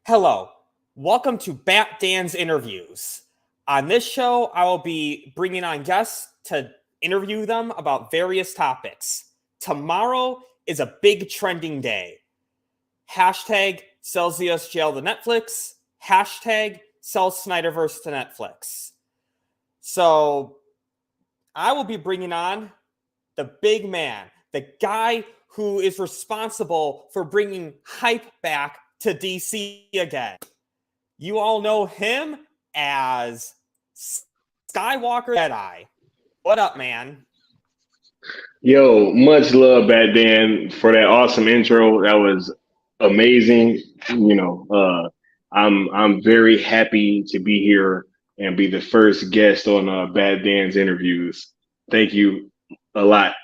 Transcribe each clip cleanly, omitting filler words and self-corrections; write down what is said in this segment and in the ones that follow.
Hello, welcome to Bat Dan's Interviews. On this show, I will be bringing on guests to interview them about various topics. Tomorrow is a big trending day. Hashtag sells jail to Netflix. Hashtag sells Snyderverse to Netflix. So I will be bringing on the big man, the guy who is responsible for bringing hype back to DC again. You all know him as Skiiwalker Jedi. What up, man? Yo, much love, Bat Dan, for that awesome intro. That was amazing. I'm very happy to be here and be the first guest on Bat Dan's interviews. Thank you a lot,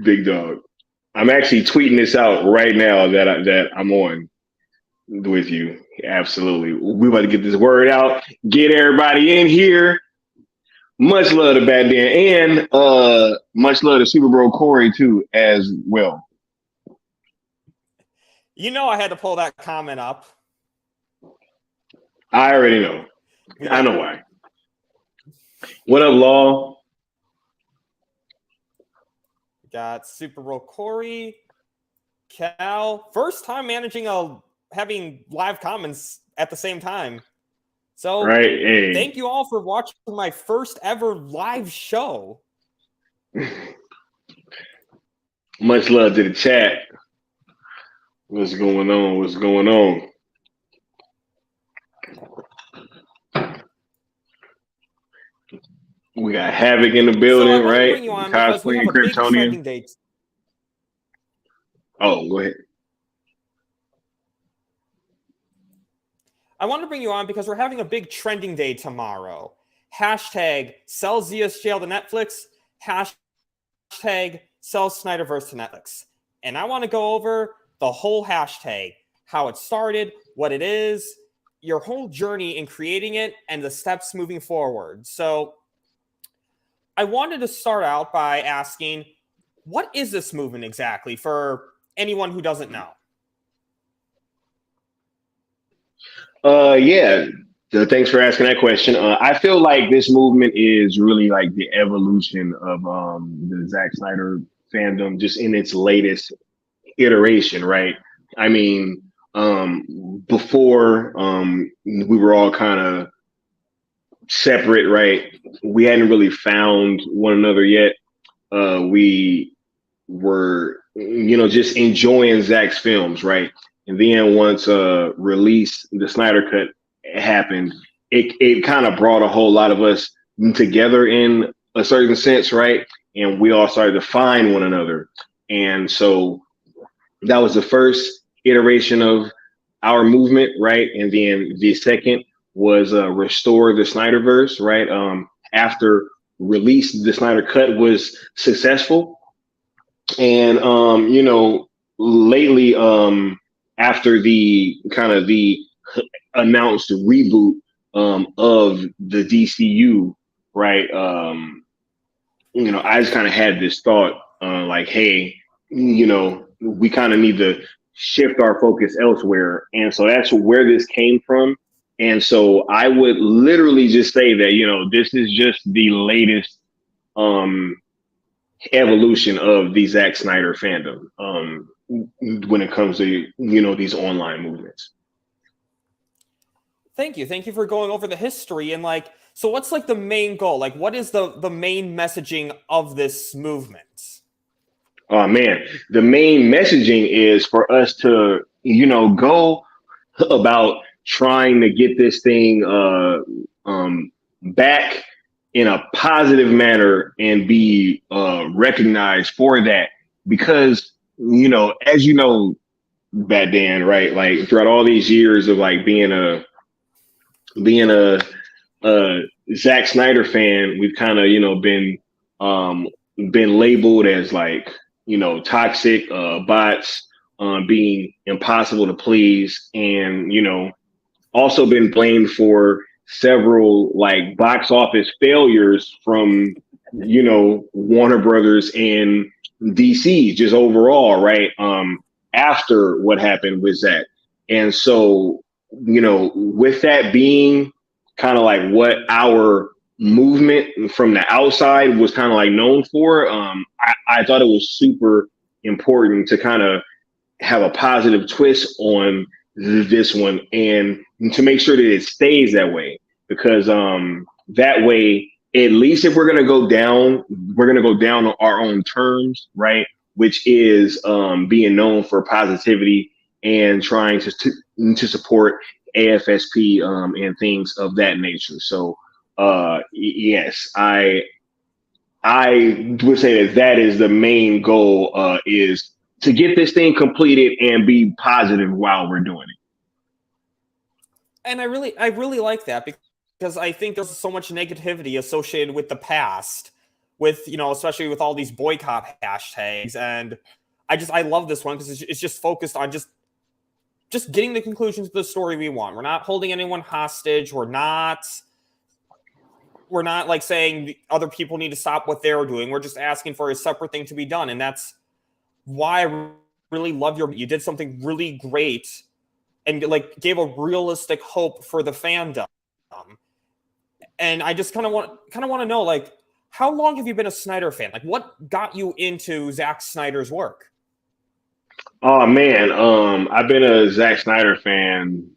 big dog. I'm actually tweeting this out right now that I'm on with you. Absolutely. We're about to get this word out, get everybody in here. Much love to Bat Dan and much love to Super Bro Corey too as well. You know I had to pull that comment up. I already know. I know why. What up, Law? Got Super Bro Corey, Cal. First time having live comments at the same time. So right, hey. Thank you all for watching my first ever live show. Much love to the chat. What's going on? What's going on? We got Havoc in the building, right? Cosplaying Kryptonian. Oh, go ahead. I want to bring you on because we're having a big trending day tomorrow. Hashtag sell Zia's jail to Netflix. Hashtag sell Snyderverse to Netflix. And I want to go over the whole hashtag, how it started, what it is, your whole journey in creating it, and the steps moving forward. So I wanted to start out by asking, what is this movement exactly for anyone who doesn't know? Yeah. So thanks for asking that question. I feel like this movement is really like the evolution of the Zack Snyder fandom, just in its latest iteration, right? I mean, before we were all kind of separate, right? We hadn't really found one another yet. We were, just enjoying Zack's films, right? And then once release the Snyder Cut happened, it kind of brought a whole lot of us together in a certain sense, right? And we all started to find one another. And so that was the first iteration of our movement, right? And then the second was restore the Snyderverse, right? After release, the Snyder Cut was successful. And, lately, after the kind of the announced reboot of the DCU, right? I just kind of had this thought like, hey, we kind of need to shift our focus elsewhere. And so that's where this came from. And so I would literally just say that, this is just the latest evolution of the Zack Snyder fandom. When it comes to, these online movements. Thank you. Thank you for going over the history and so what's the main goal? What is the main messaging of this movement? Oh man, the main messaging is for us to, go about trying to get this thing back in a positive manner and be recognized for that. Because as you know, Bat Dan, right? Throughout all these years of being a Zack Snyder fan, we've kind of been labeled as toxic bots, being impossible to please, and also been blamed for several box office failures from Warner Brothers and DC just overall, right? After what happened with Zack. And so with that being kind of like what our movement from the outside was kind of like known for, I thought it was super important to kind of have a positive twist on this one and to make sure that it stays that way because that way at least if we're going to go down on our own terms, right, which is being known for positivity and trying to support AFSP and things of that nature. So yes, I would say that is the main goal, is to get this thing completed and be positive while we're doing it. And I really like that because I think there's so much negativity associated with the past, with especially with all these boycott hashtags, and I love this one because it's just focused on just getting the conclusions of the story we want. We're not holding anyone hostage. We're not like saying other people need to stop what they're doing. We're just asking for a separate thing to be done. And that's why I really love you did something really great and like gave a realistic hope for the fandom. And I just kind of want to know, like, how long have you been a Snyder fan? Like, what got you into Zack Snyder's work? Oh man, I've been a Zack Snyder fan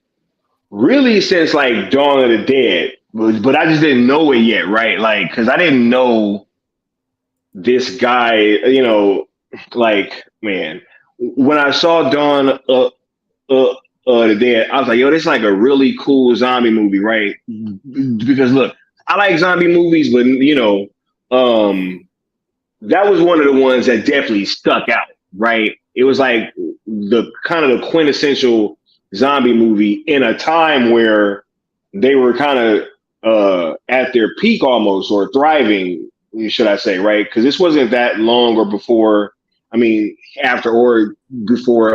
really since like Dawn of the Dead, but I just didn't know it yet, right? Like, because I didn't know this guy, like, man, when I saw Dawn the Dead, I was like, yo, this is like a really cool zombie movie, right? Because look, I like zombie movies, but that was one of the ones that definitely stuck out, right? It was like the kind of the quintessential zombie movie in a time where they were kind of at their peak almost, or thriving, should I say, right? Because this wasn't that long or before, I mean, after or before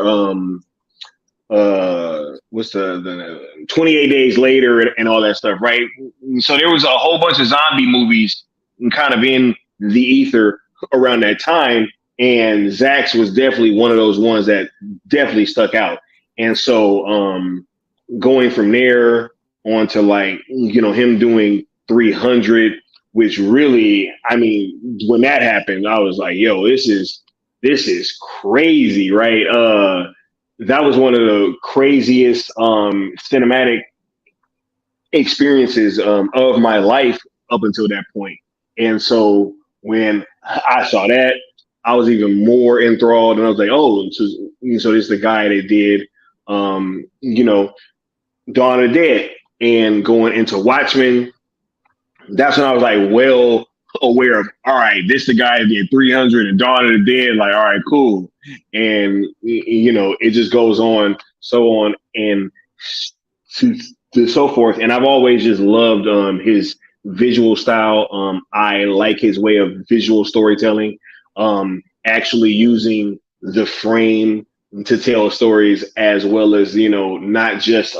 what's the 28 days later and all that stuff, right? So there was a whole bunch of zombie movies kind of in the ether around that time, and Zach's was definitely one of those ones that definitely stuck out. And so going from there on to like him doing 300, which really, I mean, when that happened, I was like, yo, this is crazy, right? That was one of the craziest cinematic experiences of my life up until that point. And so when I saw that, I was even more enthralled, and I was like, oh, so this is the guy that did, Dawn of the Dead, and going into Watchmen. That's when I was like, well aware of, all right, this is the guy that did 300 and Dawn of the Dead. Like, all right, cool. And, it just goes on, so on, and to so forth. And I've always just loved his visual style. I like his way of visual storytelling, actually using the frame to tell stories, as well as, not just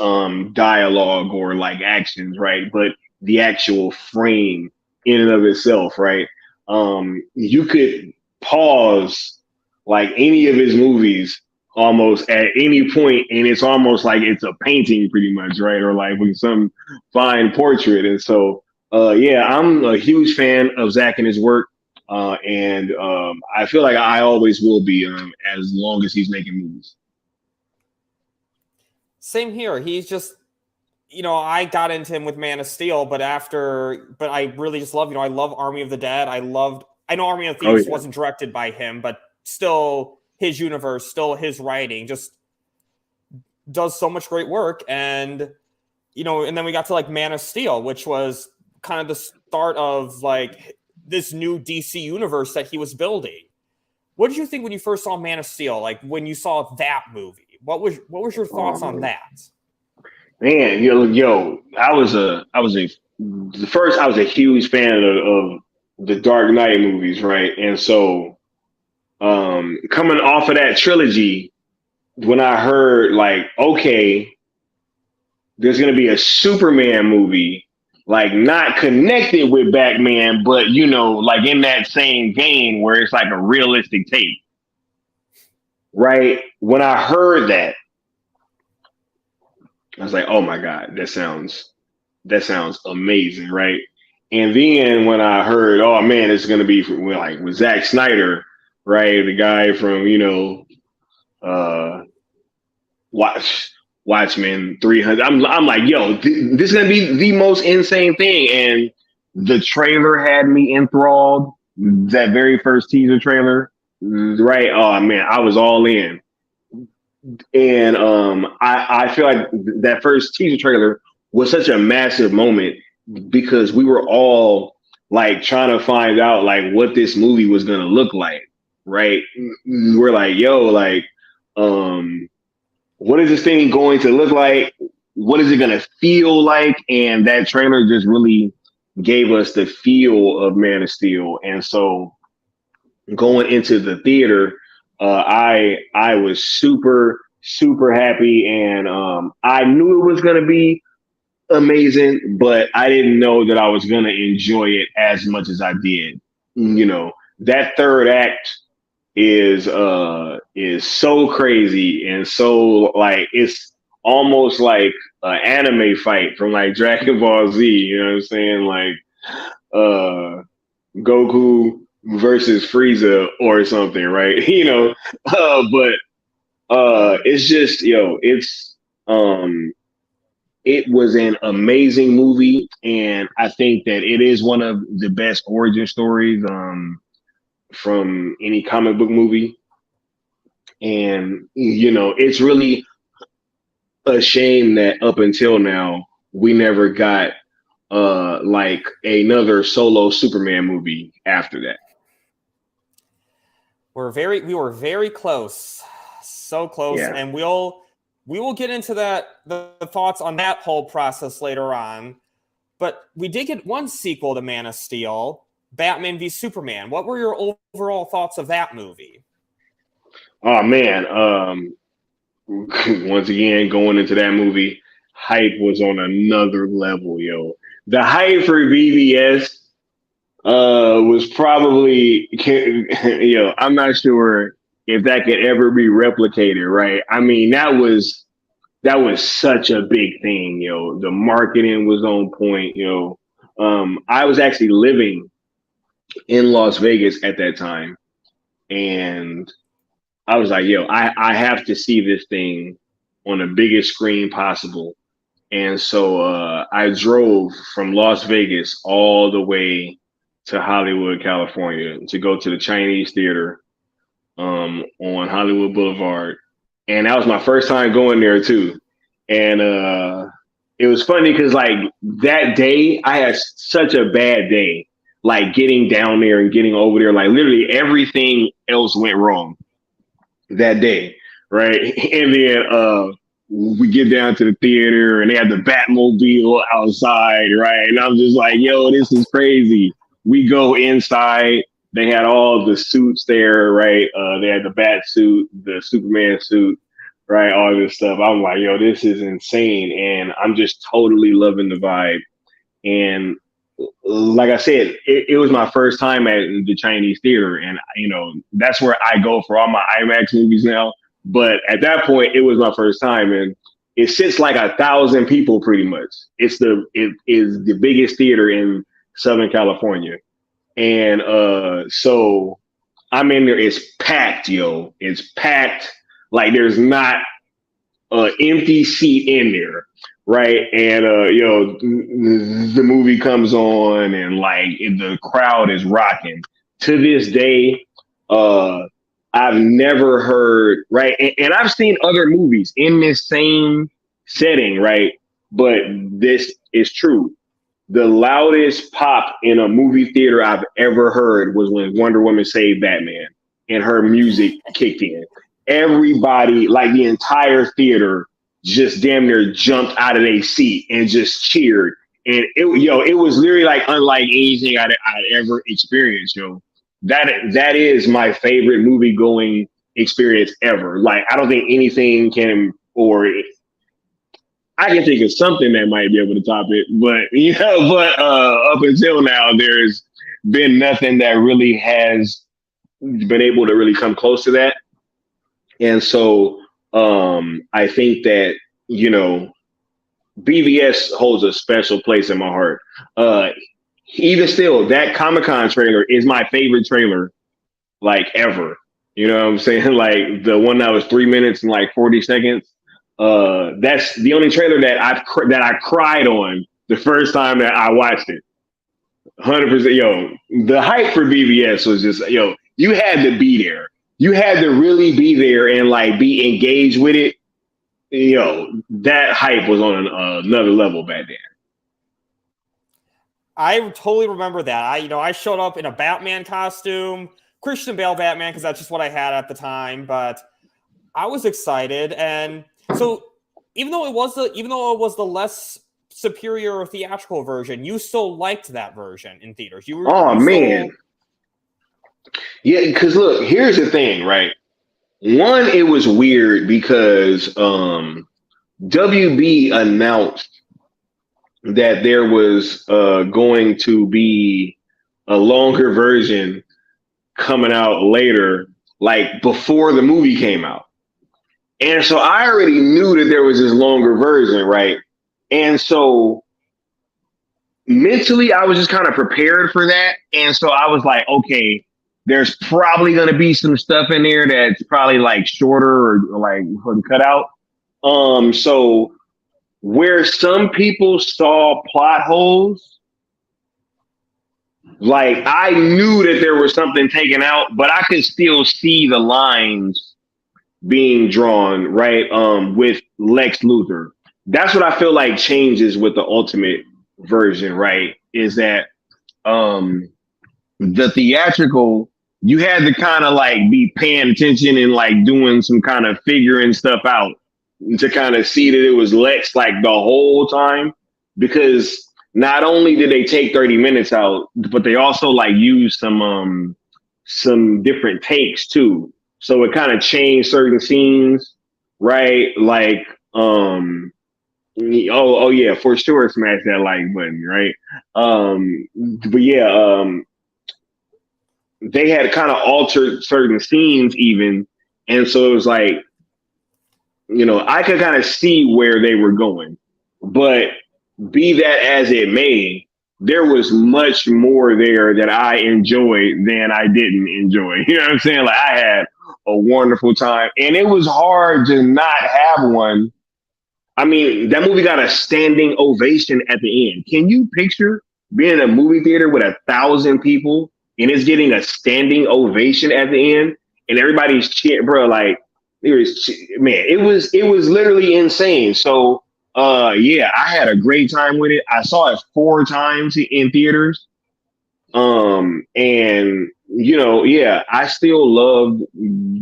dialogue or like actions, right? But the actual frame in and of itself, right? You could pause like any of his movies almost at any point, and it's almost like it's a painting pretty much, right? Or like with some fine portrait. And so yeah, I'm a huge fan of Zach and his work. And I feel like I always will be, as long as he's making movies. Same here. He's just, I got into him with Man of Steel, but I really just love, I love Army of the Dead. I know Army of Thieves wasn't directed by him, but still his universe, still his writing, just does so much great work. And, and then we got to like Man of Steel, which was kind of the start of like this new DC universe that he was building. What did you think when you first saw Man of Steel? Like when you saw that movie, what was your thoughts on that? Man, I was a huge fan of the Dark Knight movies, right? And so coming off of that trilogy, when I heard like, okay, there's gonna be a Superman movie, like not connected with Batman, but like in that same vein where it's like a realistic take, right? When I heard that, I was like, oh my God, that sounds amazing, right? And then when I heard, oh man, it's gonna be with Zack Snyder, right? The guy from, uh Watch Watchmen 300. I'm like, yo, this is gonna be the most insane thing. And the trailer had me enthralled. That very first teaser trailer, right? Oh man, I was all in. And I feel like that first teaser trailer was such a massive moment because we were all like trying to find out like what this movie was gonna look like, right? We're like, yo, like, um, what is this thing going to look like? What is it going to feel like? And that trailer just really gave us the feel of Man of Steel. And so going into the theater, I was super happy, and I knew it was going to be amazing, but I didn't know that I was going to enjoy it as much as I did. That third act is so crazy and so like it's almost like an anime fight from like Dragon Ball Z, you know what I'm saying? Like uh Goku versus Frieza or something, right? But it's just it was an amazing movie, and I think that it is one of the best origin stories from any comic book movie. And, it's really a shame that up until now, we never got like another solo Superman movie after that. We were very close, so close, Yeah. and we will get into the thoughts on that whole process later on. But we did get one sequel to Man of Steel, Batman v Superman. What were your overall thoughts of that movie? Oh man. Once again, going into that movie, hype was on another level, yo. The hype for BBS was probably, I'm not sure if that could ever be replicated, right? I mean, that was such a big thing, yo. The marketing was on point, yo. I was actually living in Las Vegas at that time, and I was like, yo, I have to see this thing on the biggest screen possible. And so I drove from Las Vegas all the way to Hollywood, California to go to the Chinese theater on Hollywood Boulevard. And that was my first time going there too. And it was funny because like that day I had such a bad day, like getting down there and getting over there, like literally everything else went wrong that day, right? And then we get down to the theater and they had the Batmobile outside, right? And I'm just like, yo, this is crazy. We go inside. They had all the suits there, right? They had the bat suit, the Superman suit, right? All this stuff. I'm like, yo, this is insane. And I'm just totally loving the vibe. And like I said, it was my first time at the Chinese theater, and that's where I go for all my IMAX movies now. But at that point, it was my first time, and it sits like 1,000 people pretty much. It is the biggest theater in Southern California, and so I'm in there. It's packed, yo. It's packed. Like there's not an empty seat in there, right? And the movie comes on, and like the crowd is rocking. To this day, I've never heard, right, and I've seen other movies in this same setting, right? But this is true. The loudest pop in a movie theater I've ever heard was when Wonder Woman saved Batman and her music kicked in. Everybody, like the entire theater, just damn near jumped out of their seat and just cheered. And it was literally like unlike anything I'd ever experienced, yo. That is my favorite movie going experience ever. Like I don't think anything can, or I can think of something that might be able to top it, but up until now, there's been nothing that really has been able to really come close to that. And so I think that, BVS holds a special place in my heart. Even still, that Comic-Con trailer is my favorite trailer like ever. You know what I'm saying? Like the one that was 3 minutes and like 40 seconds. That's the only trailer that I cried on the first time that I watched it. 100%. Yo, the hype for BVS was just, yo, you had to be there. You had to really be there and like be engaged with it. Yo, that hype was on another level back then. I totally remember that. I showed up in a Batman costume, Christian Bale Batman, because that's just what I had at the time. But I was excited, and so even though it was the less superior theatrical version, you still liked that version in theaters. Man, yeah. Because look, here's the thing, right? One, it was weird because WB announced that there was going to be a longer version coming out later, like before the movie came out. And so I already knew that there was this longer version, right? And so mentally, I was just kind of prepared for that. And so I was like, okay, there's probably going to be some stuff in there that's probably like shorter or like cut out. So where some people saw plot holes, like I knew that there was something taken out, but I could still see the lines being drawn, right? With Lex Luthor. That's what I feel like changes with the Ultimate version, right? Is that the theatrical, you had to kind of like be paying attention and like doing some kind of figuring stuff out to kind of see that it was Lex like the whole time, because not only did they take 30 minutes out, but they also like used some different takes too. So it kind of changed certain scenes, right? Like, oh yeah, for sure, smash that like button, right? But yeah, they had kind of altered certain scenes even, and so it was like, you know, I could kind of see where they were going, but be that as it may, there was much more there that I enjoyed than I didn't enjoy. You know what I'm saying? Like I had a wonderful time, and it was hard to not have one. I mean, that movie got a standing ovation at the end. Can you picture being in a movie theater with 1,000 people and it's getting a standing ovation at the end, and everybody's cheering, bro? Like, it was literally insane. So, yeah, I had a great time with it. I saw it 4 times in theaters. And you know, yeah, I still love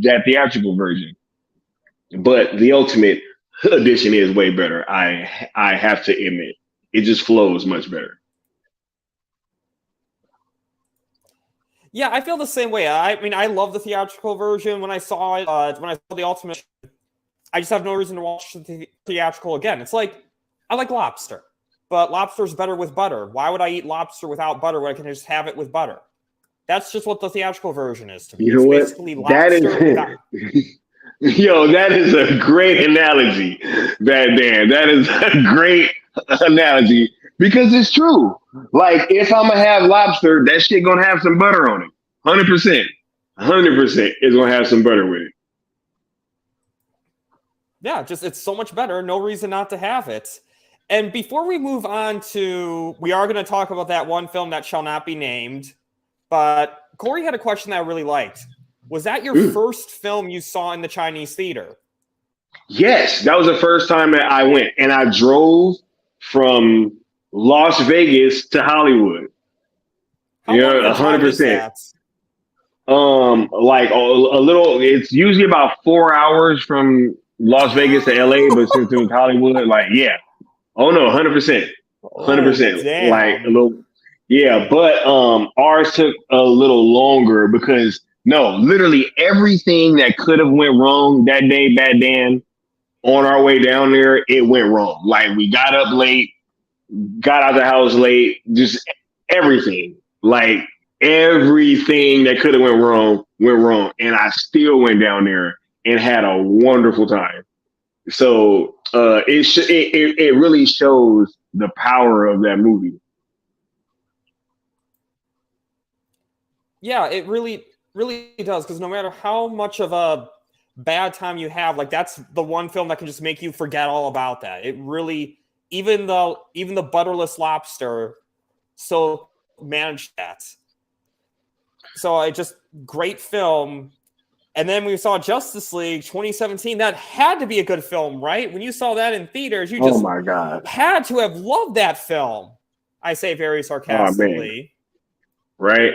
that theatrical version, but the Ultimate edition is way better. I have to admit, it just flows much better. Yeah, I feel the same way. I mean, I love the theatrical version. When I saw it, when I saw the Ultimate, I just have no reason to watch the theatrical again. It's like, I like lobster, but lobster's better with butter. Why would I eat lobster without butter when I can just have it with butter? That's just what the theatrical version is to me. You know it's what? basically lobster. Yo, that is a great analogy, Bad Dan. That is a great analogy because it's true. Like, if I'm gonna have lobster, that shit gonna have some butter on it. 100%. 100% is gonna have some butter with it. Yeah, just it's so much better. No reason not to have it. And before we move on to, we are going to talk about that one film that shall not be named. But Corey had a question that I really liked. Was that your first film you saw in the Chinese theater? Yes, that was the first time that I went, and I drove from Las Vegas to Hollywood. How long of a drive is that? Like a little. It's usually about 4 hours from Las Vegas to LA, but since it was Hollywood, like yeah. Oh no, 100%, 100%. Like a little, yeah. But ours took a little longer because literally everything that could have went wrong that day, Bad Dan, on our way down there, it went wrong. Like we got up late, got out the house late, just everything. Like everything that could have went wrong, and I still went down there and had a wonderful time. So it really shows the power of that movie. Yeah, it really does, because no matter how much of a bad time you have, like that's the one film that can just make you forget all about that. It really, even the butterless lobster so managed that. So I just great film. And then we saw Justice League 2017. That had to be a good film, right? When you saw that in theaters, you Oh just my God. had to have loved that film. I say very Oh man. sarcastically. Right?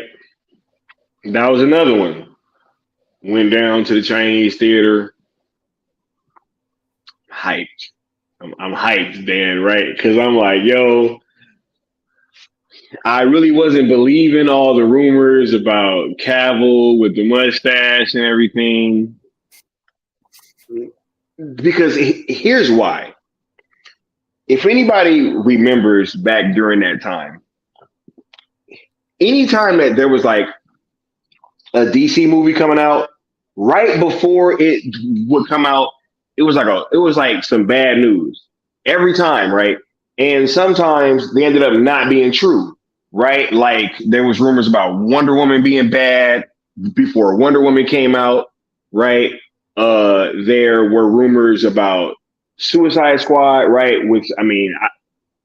That was another one. Went down to the Chinese theater. Hyped. I'm hyped, Dan, right? Because I'm like, yo, I really wasn't believing all the rumors about Cavill with the mustache and everything. Because here's why. If anybody remembers back during that time, anytime that there was like a DC movie coming out, right before it would come out, it was like some bad news every time, right? And sometimes they ended up not being true, right? Like there was rumors about Wonder Woman being bad before Wonder Woman came out, right? There were rumors about Suicide Squad, right? Which I mean,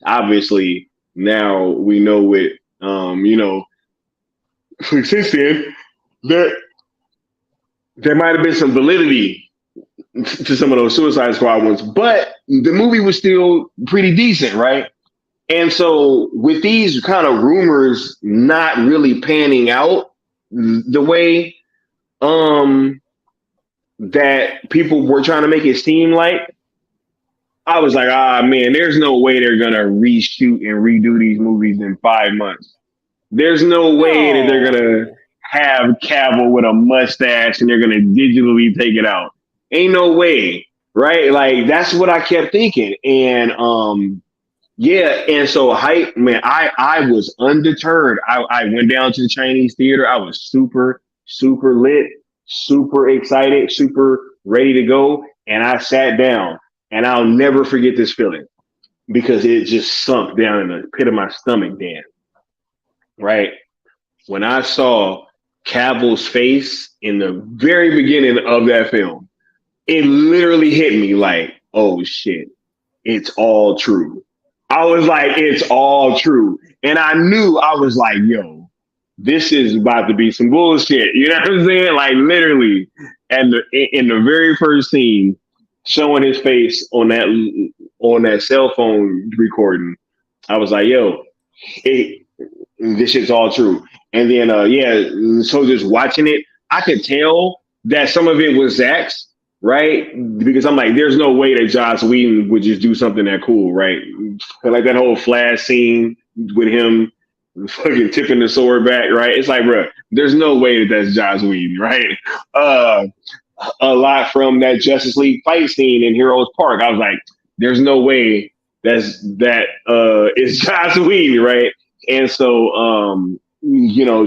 obviously now we know it. Since then, there there might have been some validity to some of those Suicide Squad ones, but the movie was still pretty decent, right? And so, with these kind of rumors not really panning out the way um, that people were trying to make it seem like, I was like, ah, man, there's no way they're gonna reshoot and redo these movies in 5 months. There's no way that they're gonna No. have Cavill with a mustache and they're gonna digitally take it out. Ain't no way, right? Like that's what I kept thinking, and yeah, and so hype, man. I was undeterred. I went down to the Chinese theater. I was super lit, super excited, super ready to go, and I sat down, and I'll never forget this feeling because it just sunk down in the pit of my stomach. Dan, right when I saw Cavill's face in the very beginning of that film, it literally hit me like, oh shit, it's all true. I was like, it's all true. And I knew I was like, yo, this is about to be some bullshit. You know what I'm saying? Like literally, and in the very first scene, showing his face on that cell phone recording, I was like, yo, it, this shit's all true. And then yeah, so just watching it, I could tell that some of it was Zach's, right? Because I'm like, there's no way that Joss Whedon would just do something that cool, right? Like that whole Flash scene with him fucking tipping the sword back, right? It's like, bro, there's no way that that's Joss Whedon, right? Uh, a lot from that Justice League fight scene in Heroes Park. I was like, there's no way that is Joss Whedon, right? And so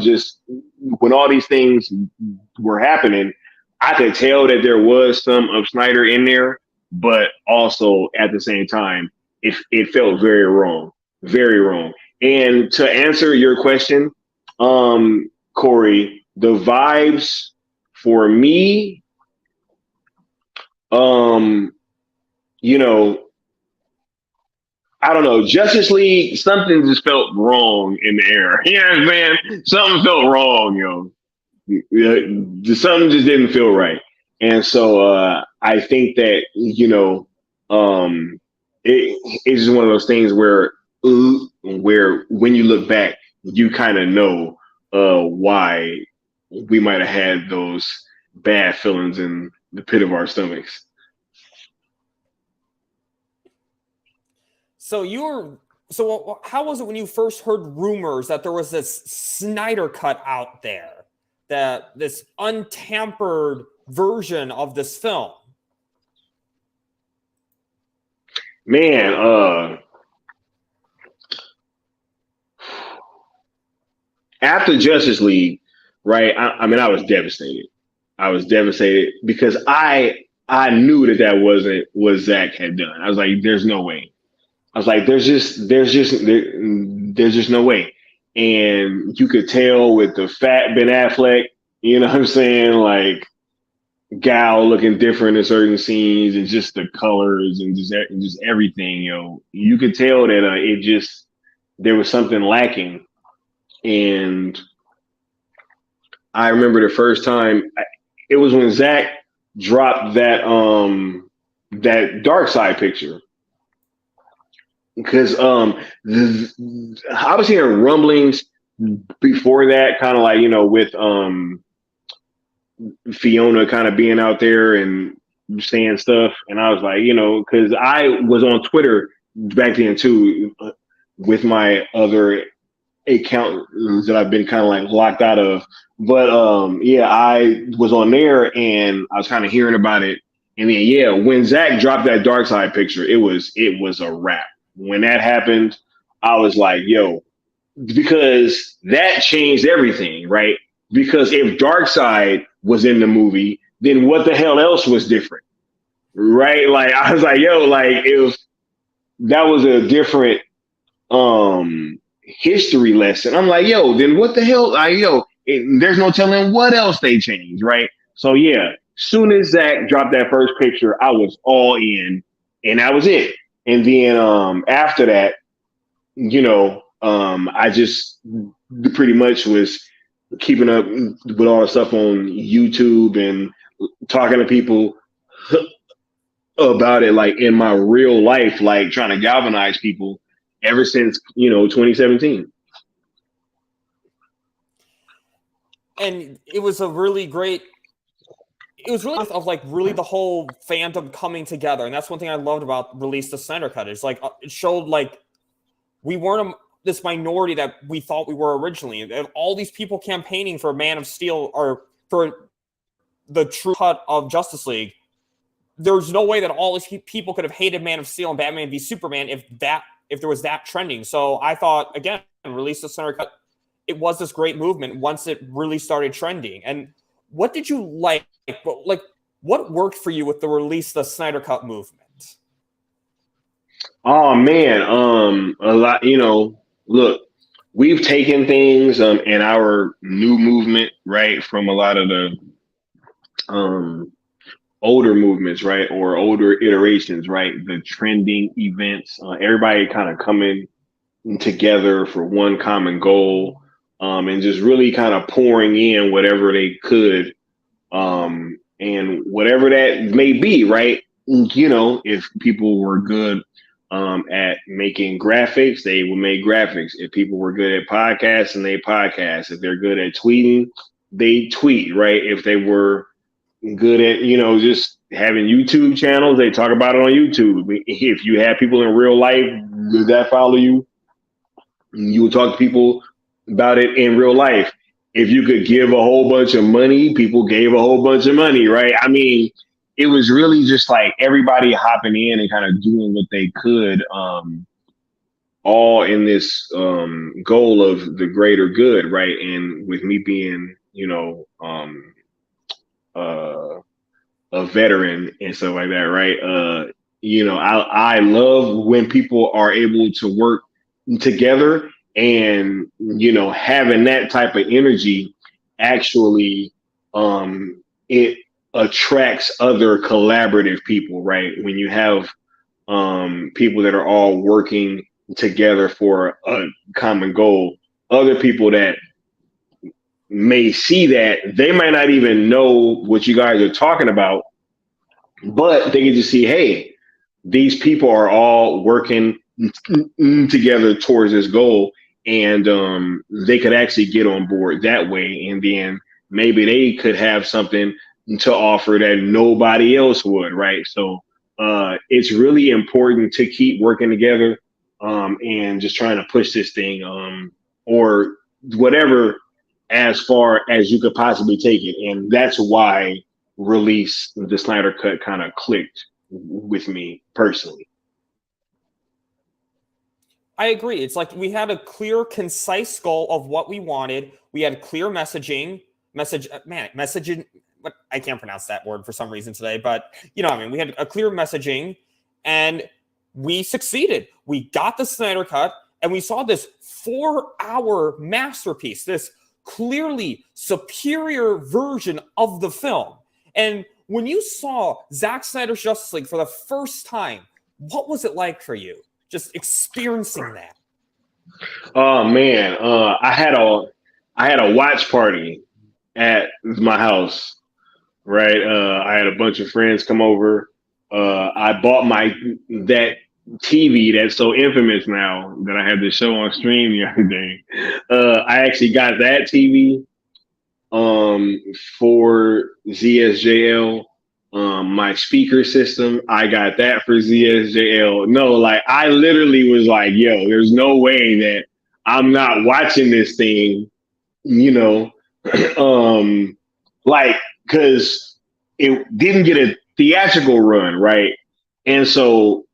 just when all these things were happening, I could tell that there was some of Snyder in there, but also at the same time, it felt very wrong, very wrong. And to answer your question, Corey, the vibes for me, um, you know, I don't know, Justice League, something just felt wrong in the air. You know what I'm saying? Something felt wrong, yo. Something just didn't feel right. And so I think that, it's just one of those things where when you look back, you kind of know why we might have had those bad feelings in the pit of our stomachs. So how was it when you first heard rumors that there was this Snyder cut out there, that this untampered version of this film? Man, after Justice League, right? I mean, I was devastated. I was devastated because I knew that wasn't what Zach had done. I was like, there's no way. I was like, there's just no way. And you could tell with the fat Ben Affleck, you know what I'm saying? Like Gal looking different in certain scenes and just the colors and just everything, you could tell that there was something lacking. And I remember the first time it was when Zach dropped that dark side picture because I was hearing rumblings before that, kind of like with Fiona kind of being out there and saying stuff, and I was like, because I was on Twitter back then too with my other account that I've been kind of like locked out of. But yeah, I was on there and I was kind of hearing about it. And then yeah, when Zach dropped that dark side picture, it was a wrap. When that happened, I was like, yo, because that changed everything, right? Because if Darkseid was in the movie, then what the hell else was different? Right? Like I was like, yo, like if that was a different history lesson. I'm like, yo, then what the hell? There's no telling what else they changed, right? So yeah, soon as Zach dropped that first picture, I was all in, and that was it. And then after that, I just pretty much was keeping up with all the stuff on YouTube and talking to people about it, like in my real life, like trying to galvanize people ever since 2017. And it was a really great. It was really of like really the whole fandom coming together, and that's one thing I loved about Release the Snyder Cut. It's like it showed like we weren't this minority that we thought we were originally. And all these people campaigning for Man of Steel or for the true cut of Justice League. There's no way that all these people could have hated Man of Steel and Batman v Superman if there was that trending. So I thought, again, Release the Snyder Cut, it was this great movement once it really started trending. And what did you like? Like, what worked for you with the Release the Snyder Cut movement? Oh man, a lot. Look, we've taken things in our new movement, right, from a lot of the older movements, right, or older iterations, right, the trending events, everybody kind of coming together for one common goal, and just really kind of pouring in whatever they could, and whatever that may be, right. If people were good at making graphics, they would make graphics. If people were good at podcasting, they podcast. If they're good at tweeting, they tweet, right? If they were good at, just having YouTube channels, they talk about it on YouTube. If you have people in real life that follow you, you will talk to people about it in real life. If you could give a whole bunch of money, people gave a whole bunch of money, right? I mean, it was really just like everybody hopping in and kind of doing what they could, all in this goal of the greater good, right? And with me being, a veteran and stuff like that, right? I love when people are able to work together, and having that type of energy actually it attracts other collaborative people, right? When you have people that are all working together for a common goal, other people that may see that, they might not even know what you guys are talking about, but they can just see, hey, these people are all working together towards this goal, and they could actually get on board that way, and then maybe they could have something to offer that nobody else would, right? So it's really important to keep working together, and just trying to push this thing, or whatever, as far as you could possibly take it. And that's why Release the Snyder Cut kind of clicked with me personally. I agree. It's like we had a clear, concise goal of what we wanted. We had clear messaging, messaging. but I can't pronounce that word for some reason today. But you know, I mean, we had a clear messaging, and we succeeded. We got the Snyder Cut, and we saw this 4-hour masterpiece, this clearly superior version of the film. And when you saw Zack Snyder's Justice League for the first time, what was it like for you? Just experiencing that. Oh man, I had a watch party at my house, right? I had a bunch of friends come over. I bought that TV that's so infamous now that I had the show on stream the other day. I actually got that TV for ZSJL. My speaker system, I got that for ZSJL. No, like I literally was like, yo, there's no way that I'm not watching this thing, you know, like, cause it didn't get a theatrical run. Right. And so,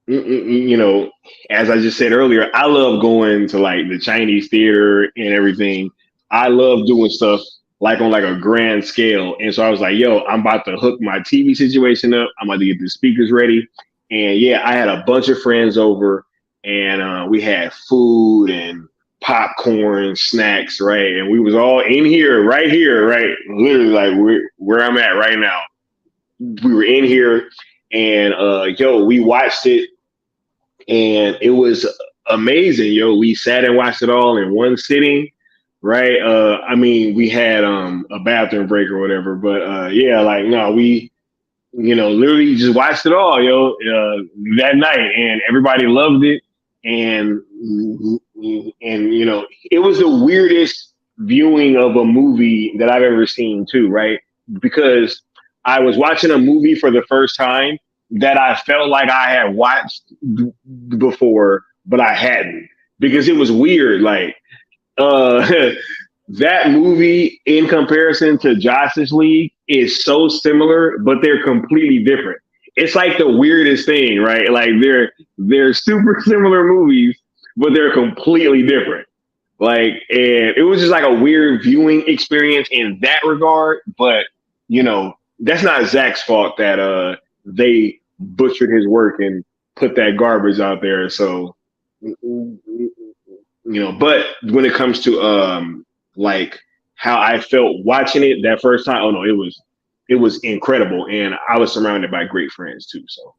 you know, as I just said earlier, I love going to like the Chinese theater and everything. I love doing stuff like on like a grand scale. And so I was like, yo, I'm about to hook my TV situation up. I'm about to get the speakers ready. And yeah, I had a bunch of friends over, and we had food and popcorn, snacks, right? And we was all in here, right? Literally like where I'm at right now. We were in here, and we watched it, and it was amazing. Yo, we sat and watched it all in one sitting. Right. I mean, we had a bathroom break or whatever, but yeah, like no, we, you know, literally just watched it all, that night, and everybody loved it. And you know, it was the weirdest viewing of a movie that I've ever seen too, right? Because I was watching a movie for the first time that I felt like I had watched before, but I hadn't, because it was weird. Like, that movie in comparison to Justice League is so similar, but they're completely different. It's like the weirdest thing, right? Like they're super similar movies, but they're completely different. Like, and it was just like a weird viewing experience in that regard. But you know, that's not Zach's fault that they butchered his work and put that garbage out there. So, you know, but when it comes to like how I felt watching it that first time, oh no, it was incredible, and I was surrounded by great friends too. So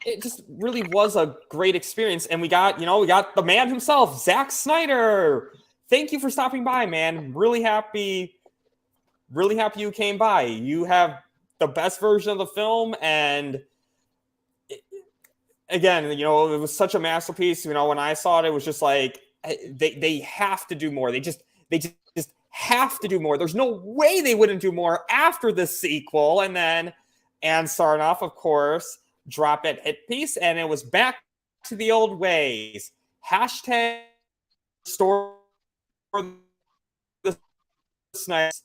it just really was a great experience, and we got the man himself, Zack Snyder. Thank you for stopping by, man. Really happy you came by. You have the best version of the film, and again, you know, it was such a masterpiece. You know, when I saw it, it was just like they have to do more. They just have to do more. There's no way they wouldn't do more after the sequel. And then Sarnoff, of course, dropped that hit piece, and it was back to the old ways. Hashtag restore the Snyder.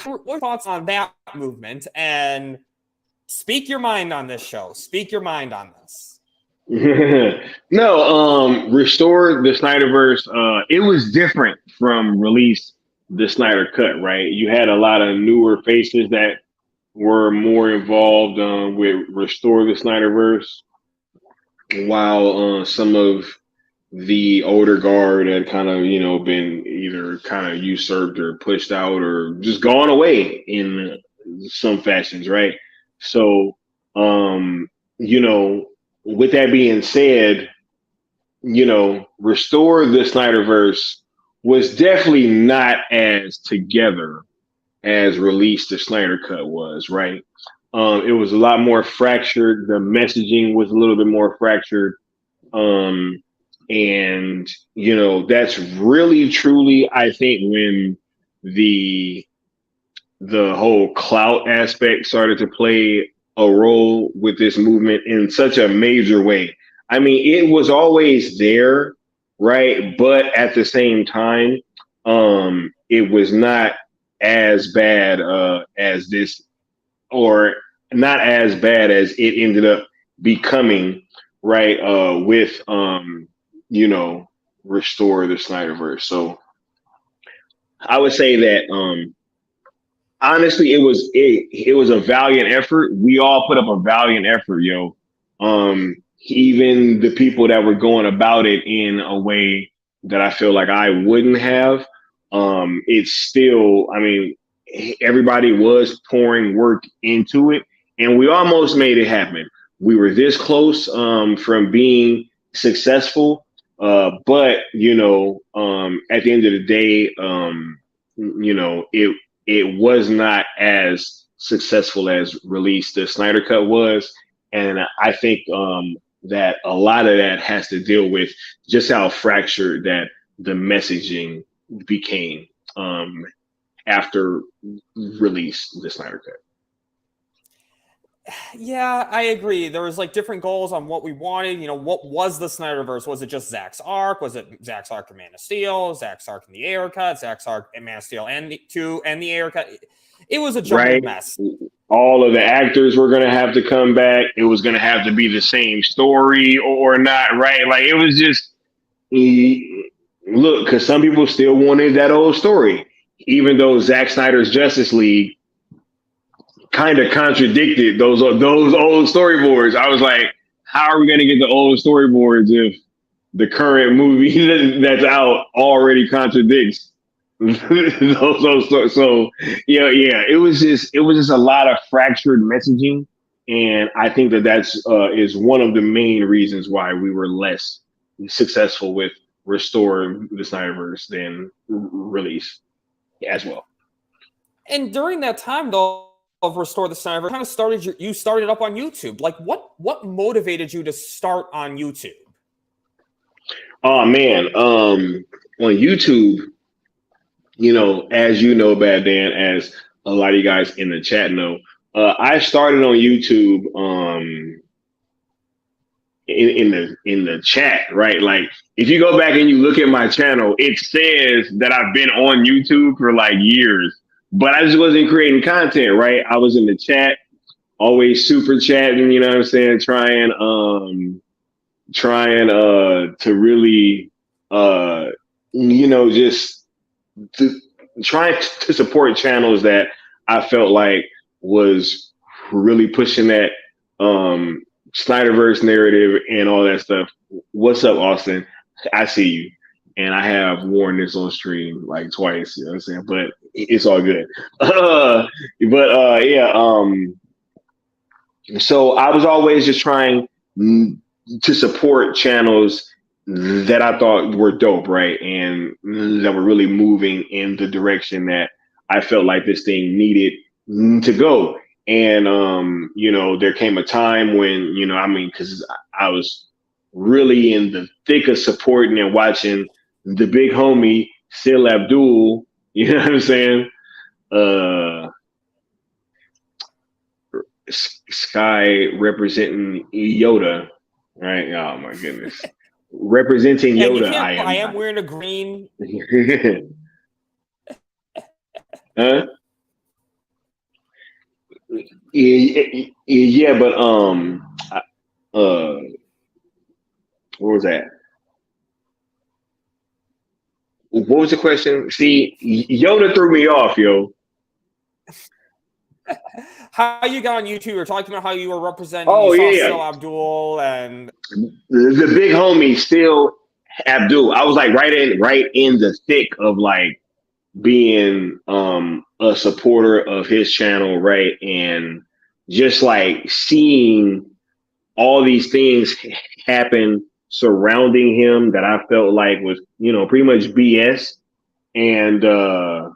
What are thoughts on that movement? And speak your mind on this show. Speak your mind on this. No, restore the Snyderverse. It was different from release the Snyder Cut, right? You had a lot of newer faces that were more involved with restore the Snyderverse, while some of the older guard had kind of, you know, been either kind of usurped or pushed out or just gone away in some fashions, right? So, you know, with that being said, you know, restore the Snyderverse was definitely not as together as release the Snyder Cut was, right? It was a lot more fractured. The messaging was a little bit more fractured. And, you know, that's really, truly, I think, when the whole clout aspect started to play a role with this movement in such a major way. I mean, it was always there, right? But at the same time, it was not as bad as this, or not as bad as it ended up becoming, right? With you know, restore the Snyderverse. So I would say that honestly, it was a valiant effort. We all put up a valiant effort, yo. Even the people that were going about it in a way that I feel like I wouldn't have. It's still, I mean, everybody was pouring work into it, and we almost made it happen. We were this close from being successful, but at the end of the day, it was not as successful as release the Snyder Cut was, and I think that a lot of that has to deal with just how fractured that the messaging became after release the Snyder Cut. Yeah, I agree. There was like different goals on what we wanted. What was the Snyderverse? Was it just Zack's arc? Was it Zack's arc in Man of Steel? Zack's arc in the Ayer cut? Zack's arc in Man of Steel and the Ayer cut? It was a jumbled mess. All of the actors were going to have to come back. It was going to have to be the same story or not, right? Like it was just look, because some people still wanted that old story, even though Zack Snyder's Justice League kind of contradicted those old storyboards. I was like, how are we going to get the old storyboards if the current movie that's out already contradicts those? So yeah, it was just a lot of fractured messaging, and I think that's is one of the main reasons why we were less successful with restoring the Snyderverse than release as well. And during that time, though, of Restore the Snyderverse, kind of you started up on YouTube. Like, what motivated you to start on YouTube? Oh man, on YouTube, as you know, Bad Dan, as a lot of you guys in the chat know, I started on YouTube in the chat, right? Like if you go back and you look at my channel, it says that I've been on YouTube for like years, but I just wasn't creating content, right? I was in the chat, always super chatting, you know what I'm saying? Trying to really, just trying to support channels that I felt like was really pushing that Snyderverse narrative and all that stuff. What's up, Austin? I see you. And I have worn this on stream like twice, you know what I'm saying? But it's all good. So I was always just trying to support channels that I thought were dope, right? And that were really moving in the direction that I felt like this thing needed to go. And, there came a time when, because I was really in the thick of supporting and watching the big homie, Sil Abdul, you know what I'm saying? Sky representing Yoda, right? Oh my goodness. Representing Yoda, I am wearing a green. Huh? Yeah, but what was that? What was the question? See, Yoda threw me off, yo. How you got on YouTube? You're talking about how you were representing Sil Abdul and the big homie, Sil Abdul. I was like right in the thick of like being a supporter of his channel, right? And just like seeing all these things happen surrounding him that I felt like was, pretty much BS. And I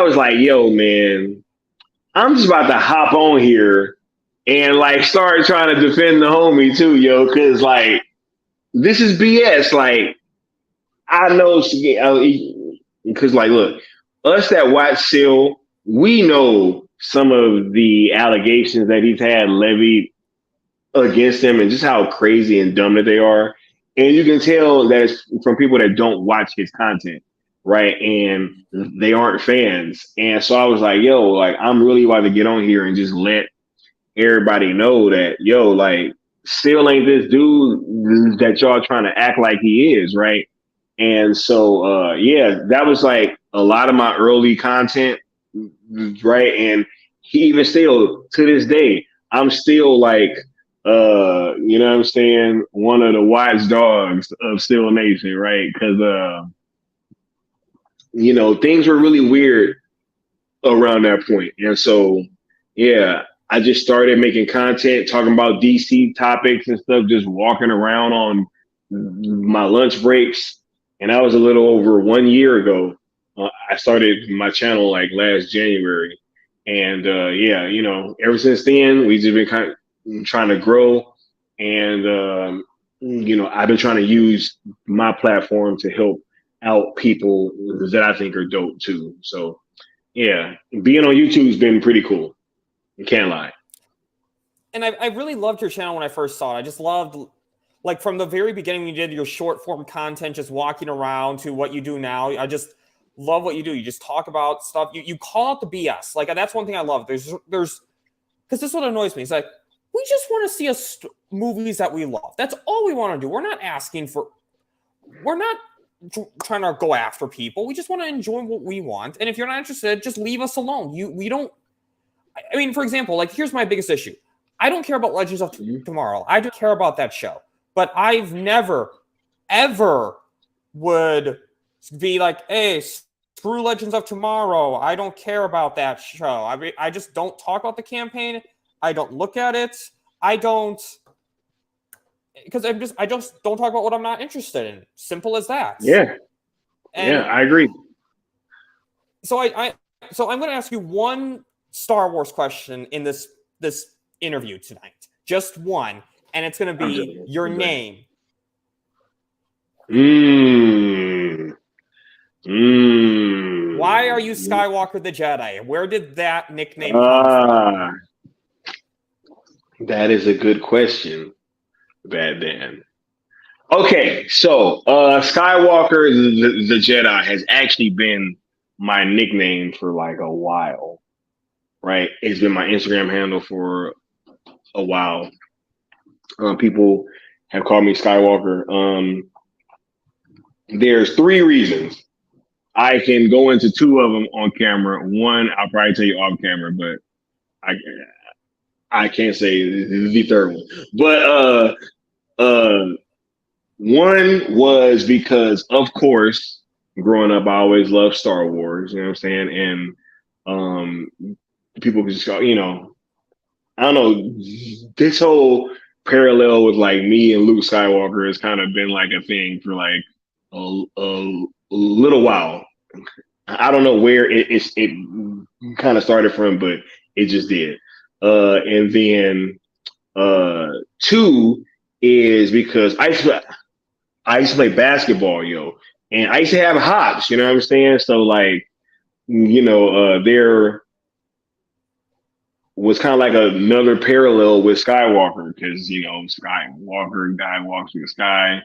was like, yo, man, I'm just about to hop on here and like start trying to defend the homie too, yo, because like this is BS. Like I know, because like, look, us that watch Sil, we know some of the allegations that he's had levied against him and just how crazy and dumb that they are. And you can tell that it's from people that don't watch his content, right? And they aren't fans. And so I was like, yo, like, I'm really about to get on here and just let everybody know that, yo, like, Sil ain't this dude that y'all trying to act like he is, right? And so, that was like a lot of my early content, right? And he even still to this day, I'm still like, you know what I'm saying, one of the watchdogs of Still Nation, right? Because you know, things were really weird around that point. And so, yeah, I just started making content, talking about DC topics and stuff, just walking around on my lunch breaks. And that was a little over 1 year ago. I started my channel like last January. And yeah, you know, ever since then, we've just been kind of trying to grow. And, you know, I've been trying to use my platform to help out people that I think are dope too. So, yeah, being on YouTube's been pretty cool. You can't lie. And I really loved your channel when I first saw it. I just loved, like, from the very beginning when you did your short form content, just walking around to what you do now. I just love what you do. You just talk about stuff. You call out the BS. Like, that's one thing I love. There's because this is what annoys me. It's like, we just want to see movies that we love. That's all we want to do. We're not asking for, we're not trying to go after people. We just want to enjoy what we want. And if you're not interested, just leave us alone. We don't, I mean, for example, like, here's my biggest issue. I don't care about Legends of Tomorrow. I don't care about that show. But I've never, ever would be like, hey, screw Legends of Tomorrow. I don't care about that show. I just don't talk about the campaign. I don't look at it. I don't, because I just don't talk about what I'm not interested in. Simple as that. Yeah. And yeah, I agree. So so I'm going to ask you one Star Wars question in this interview tonight. Just one. And it's going to be your name. Why are you Skiiwalker the Jedi? Where did that nickname come from? That is a good question, Bad Dan. Okay, so Skiiwalker the Jedi has actually been my nickname for like a while, right? It's been my Instagram handle for a while. People have called me Skiiwalker. There's 3 reasons. I can go into 2 of them on camera. One, I'll probably tell you off camera, but I can't say the third one. But one was because, of course, growing up, I always loved Star Wars. You know what I'm saying? And people just go, you know, I don't know, this whole parallel with like me and Luke Skywalker has kind of been like a thing for like a little while. I don't know where it kind of started from, but it just did. And then 2 is because I used to play basketball, yo, and I used to have hops. You know what I'm saying? So like, you know, there was kind of like another parallel with Skywalker because, you know, Skywalker, guy walks through the sky,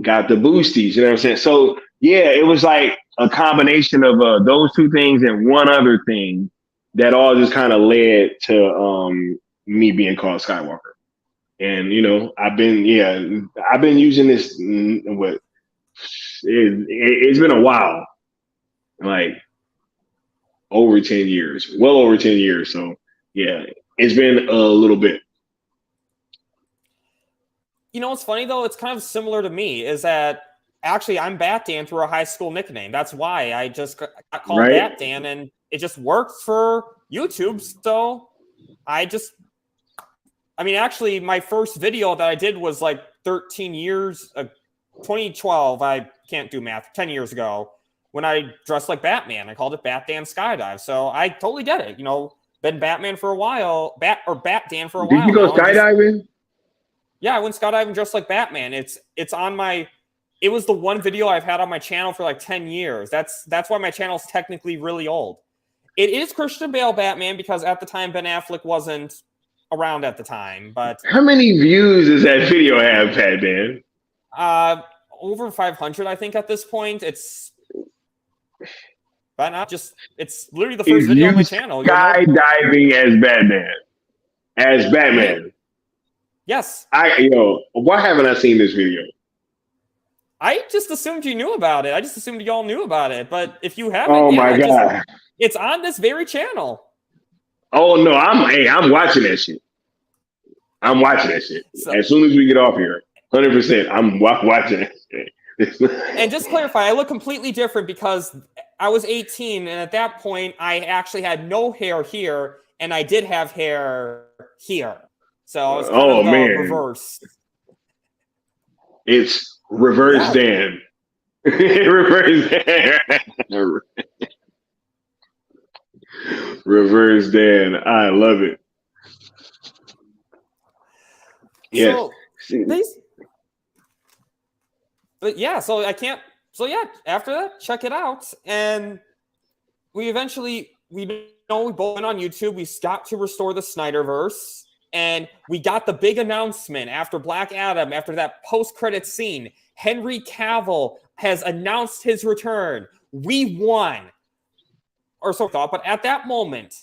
got the boosties, you know what I'm saying? So yeah, it was like a combination of those 2 things and one other thing that all just kind of led to me being called Skywalker. And, you know, I've been using this, it's been a while, like over 10 years, well over 10 years. So yeah, it's been a little bit. You know what's funny, though? It's kind of similar to me, is that actually I'm Bat Dan through a high school nickname. That's why I just got called Bat Dan, and it just worked for YouTube. So I mean, actually, my first video that I did was like 2012. I can't do math. 10 years ago, when I dressed like Batman, I called it Bat Dan Skydive. So I totally get it. You know, been Batman for a while, Bat Dan for a while. Did you go skydiving? Yeah, I went skydiving dressed like Batman. It's on my. It was the one video I've had on my channel for like 10 years. That's why my channel's technically really old. It is Christian Bale Batman because at the time Ben Affleck wasn't around at the time. But how many views does that video have, Pat Dan? Over 500, I think, at this point. It's but not just. It's literally the first video on my channel. Skydiving as Batman. As Batman. Yes. Why haven't I seen this video? I just assumed you knew about it. I just assumed y'all knew about it. But if you haven't, Oh my God. It's on this very channel. Oh no, I'm watching that shit. I'm watching that shit. So, as soon as we get off here, 100%, I'm watching that shit. And just to clarify, I look completely different because I was 18, and at that point, I actually had no hair here, and I did have hair here. So I was kind of the reverse. It's reverse Dan. Reverse Dan. Reverse Dan. I love it. Yes. But yeah, so I can't. So yeah, after that, check it out. And we both went on YouTube. We got to restore the Snyderverse. And we got the big announcement after Black Adam, after that post-credit scene. Henry Cavill has announced his return. We won. Or so I thought. But at that moment,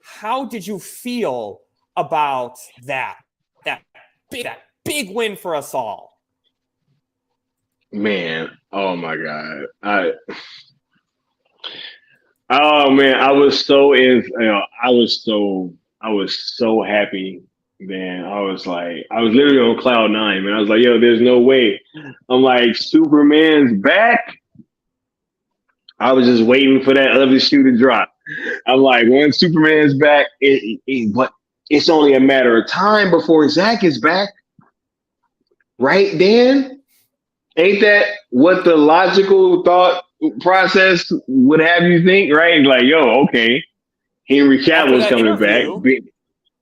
how did you feel about that? That big win for us all. Man, oh my God. Oh man, I was so happy, man. I was literally on cloud nine, man. I was like, yo, there's no way. I'm like, Superman's back. I was just waiting for that other shoe to drop. I'm like, when Superman's back, but it's only a matter of time before Zach is back. Right, Dan? Ain't that what the logical thought process would have you think, right? Like, yo, okay, Henry Cavill's coming back.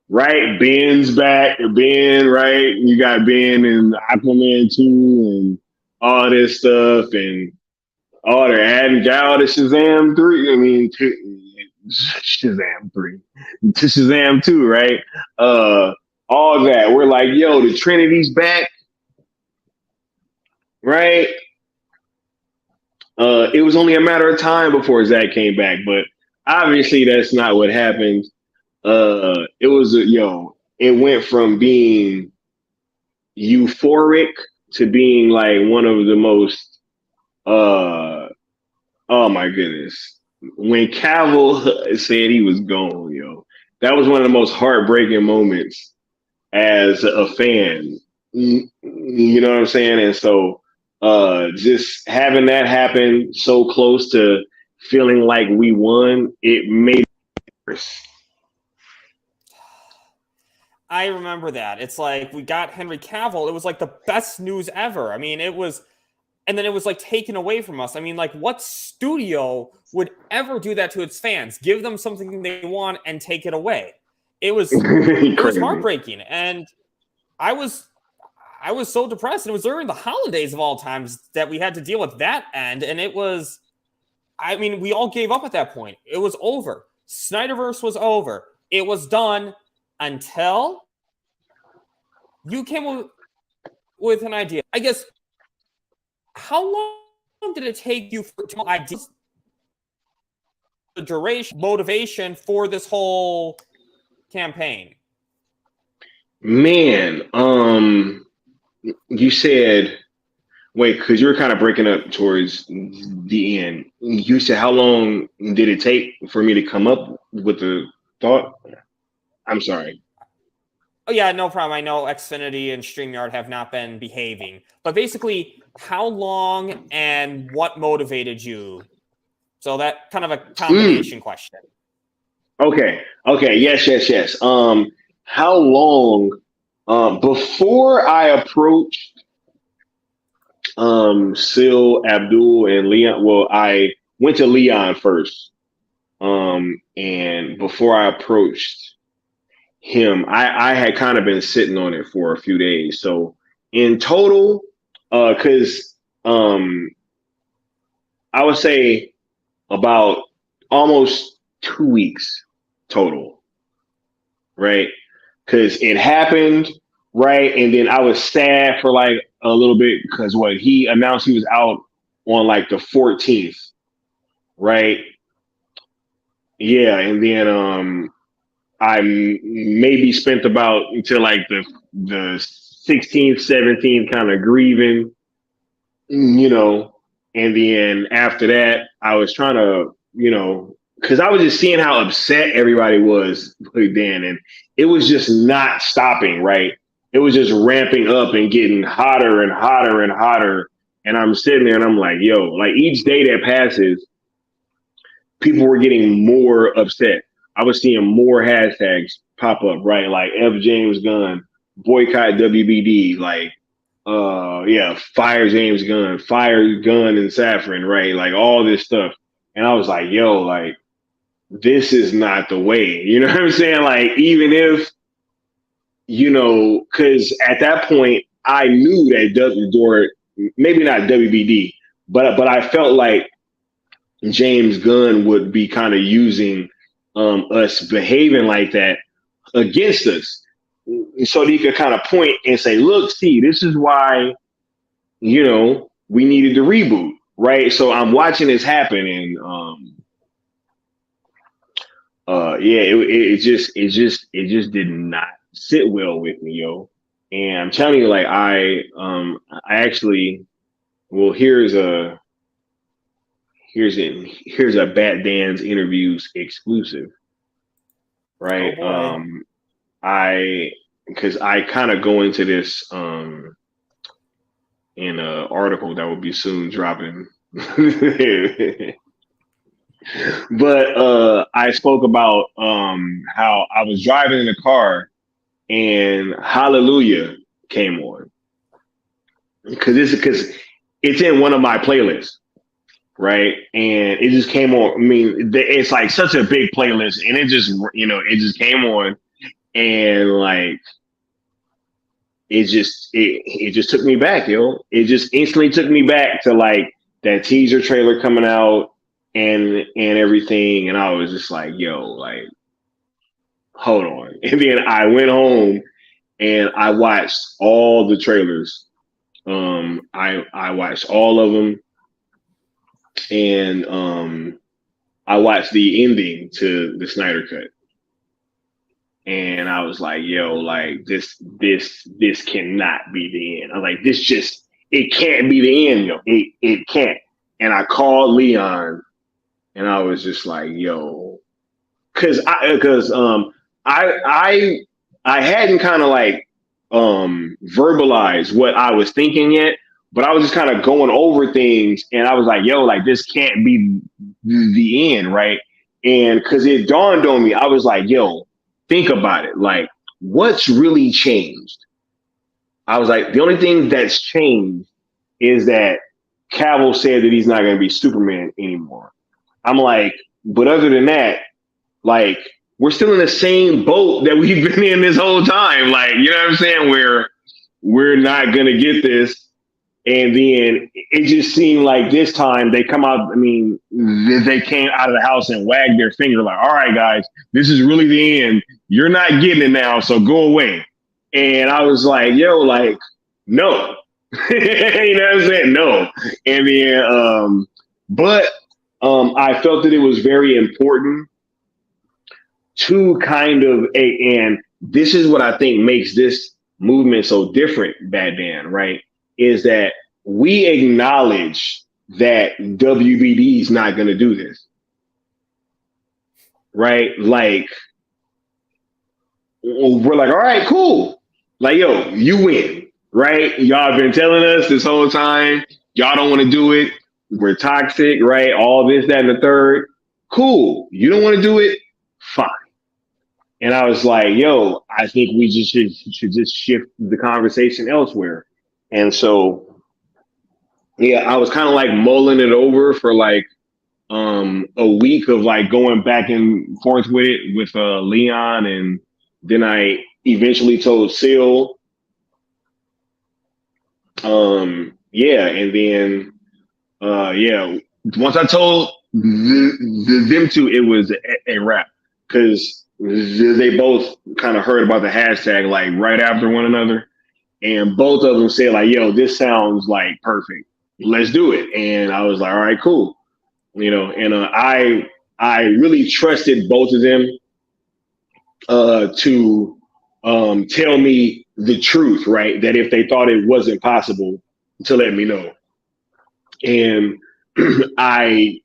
Right, Ben's back. Ben, right? You got Ben and Aquaman 2 and all this stuff. And they're adding Gal to Shazam 3. I mean, Shazam 3 to Shazam 2, right? All that. We're like, yo, the Trinity's back. Right? It was only a matter of time before Zach came back, but obviously that's not what happened. It went from being euphoric to being like one of the most, oh my goodness. When Cavill said he was gone, that was one of the most heartbreaking moments as a fan. You know what I'm saying? And so, just having that happen so close to feeling like we won, it made it worse. I remember that. It's like we got Henry Cavill. It was like the best news ever. I mean, and then it was like taken away from us. I mean, like what studio would ever do that to its fans? Give them something they want and take it away. It was heartbreaking. And I was so depressed. And it was during the holidays of all times that we had to deal with that end. And we all gave up at that point. It was over. Snyderverse was over. It was done until you came with an idea. I guess, how long did it take you to idea the duration, motivation for this whole campaign? Man, you said, wait, because you were kind of breaking up towards the end. You said, how long did it take for me to come up with the thought? I'm sorry. Oh, yeah, no problem. I know Xfinity and StreamYard have not been behaving. But basically, how long and what motivated you? So that kind of a combination question. Okay. Yes. How long before I approached Sil, Abdul, and Leon? Well, I went to Leon first. And before I approached him, I had kind of been sitting on it for a few days. So in total, because I would say about almost 2 weeks total, right? Because it happened, right? And then I was sad for like a little bit because he announced he was out on like the 14th, right? Yeah, and then I maybe spent about until like the 16th, 17th kind of grieving, you know, and then after that, I was trying to, because I was just seeing how upset everybody was then, and it was just not stopping, right? It was just ramping up and getting hotter and hotter and hotter. And I'm sitting there and I'm like, yo, like each day that passes, people were getting more upset. I was seeing more hashtags pop up, right? Like F. James Gunn, boycott WBD, like yeah, fire James Gunn, fire Gunn and Saffron, right? Like all this stuff. And I was like, yo, like this is not the way. You know what I'm saying? Like even if, because at that point I knew that door, maybe not WBD, but I felt like James Gunn would be kind of using us behaving like that against us. So that he could kind of point and say, look, see, this is why, we needed to reboot, right? So I'm watching this happen and yeah, it just did not sit well with me, yo. And I'm telling you, like I actually, well, here's a Bat Dan's interviews exclusive, right? Oh boy. Because I kind of go into this in an article that will be soon dropping. But I spoke about how I was driving in the car and Hallelujah came on because it's in one of my playlists, right? And it just came on. I mean, it's like such a big playlist, and it just came on, and like it just took me back, yo. It just instantly took me back to like that teaser trailer coming out and everything, and I was just like, yo, like hold on. And then I went home and I watched all the trailers. I watched all of them, and I watched the ending to the Snyder Cut, and I was like, yo, like this cannot be the end. I was like, it can't be the end, yo. It can't. And I called Leon, and I was just like, yo, because I hadn't kind of like verbalized what I was thinking yet, but I was just kind of going over things, and I was like, yo, like this can't be the end, right? And because it dawned on me, I was like, yo, think about it, like what's really changed? I was like, the only thing that's changed is that Cavill said that he's not going to be Superman anymore. I'm like, but other than that, like we're still in the same boat that we've been in this whole time. Like, you know what I'm saying? Where we're not gonna get this. And then it just seemed like this time they come out. I mean, they came out of the house and wagged their finger like, all right, guys, this is really the end. You're not getting it now, so go away. And I was like, yo, like, no. You know what I'm saying? No. And then but I felt that it was very important to kind of and this is what I think makes this movement so different, Bad Dan, right? Is that we acknowledge that WBD is not going to do this, right? Like we're like, all right, cool. Like, yo, you win, right? Y'all have been telling us this whole time, y'all don't want to do it. We're toxic, right? All this, that, and the third. Cool. You don't want to do it? Fine. And I was like, yo, I think we just should just shift the conversation elsewhere. And so, yeah, I was kind of like mulling it over for like a week of like going back and forth with it with Leon. And then I eventually told Seal. Yeah. And then, yeah, once I told them two, it was a wrap because they both kind of heard about the hashtag like right after one another, and both of them said like, yo, this sounds like perfect, let's do it. And I was like, all right, cool. And I really trusted both of them to tell me the truth, right? That if they thought it wasn't possible, to let me know. and I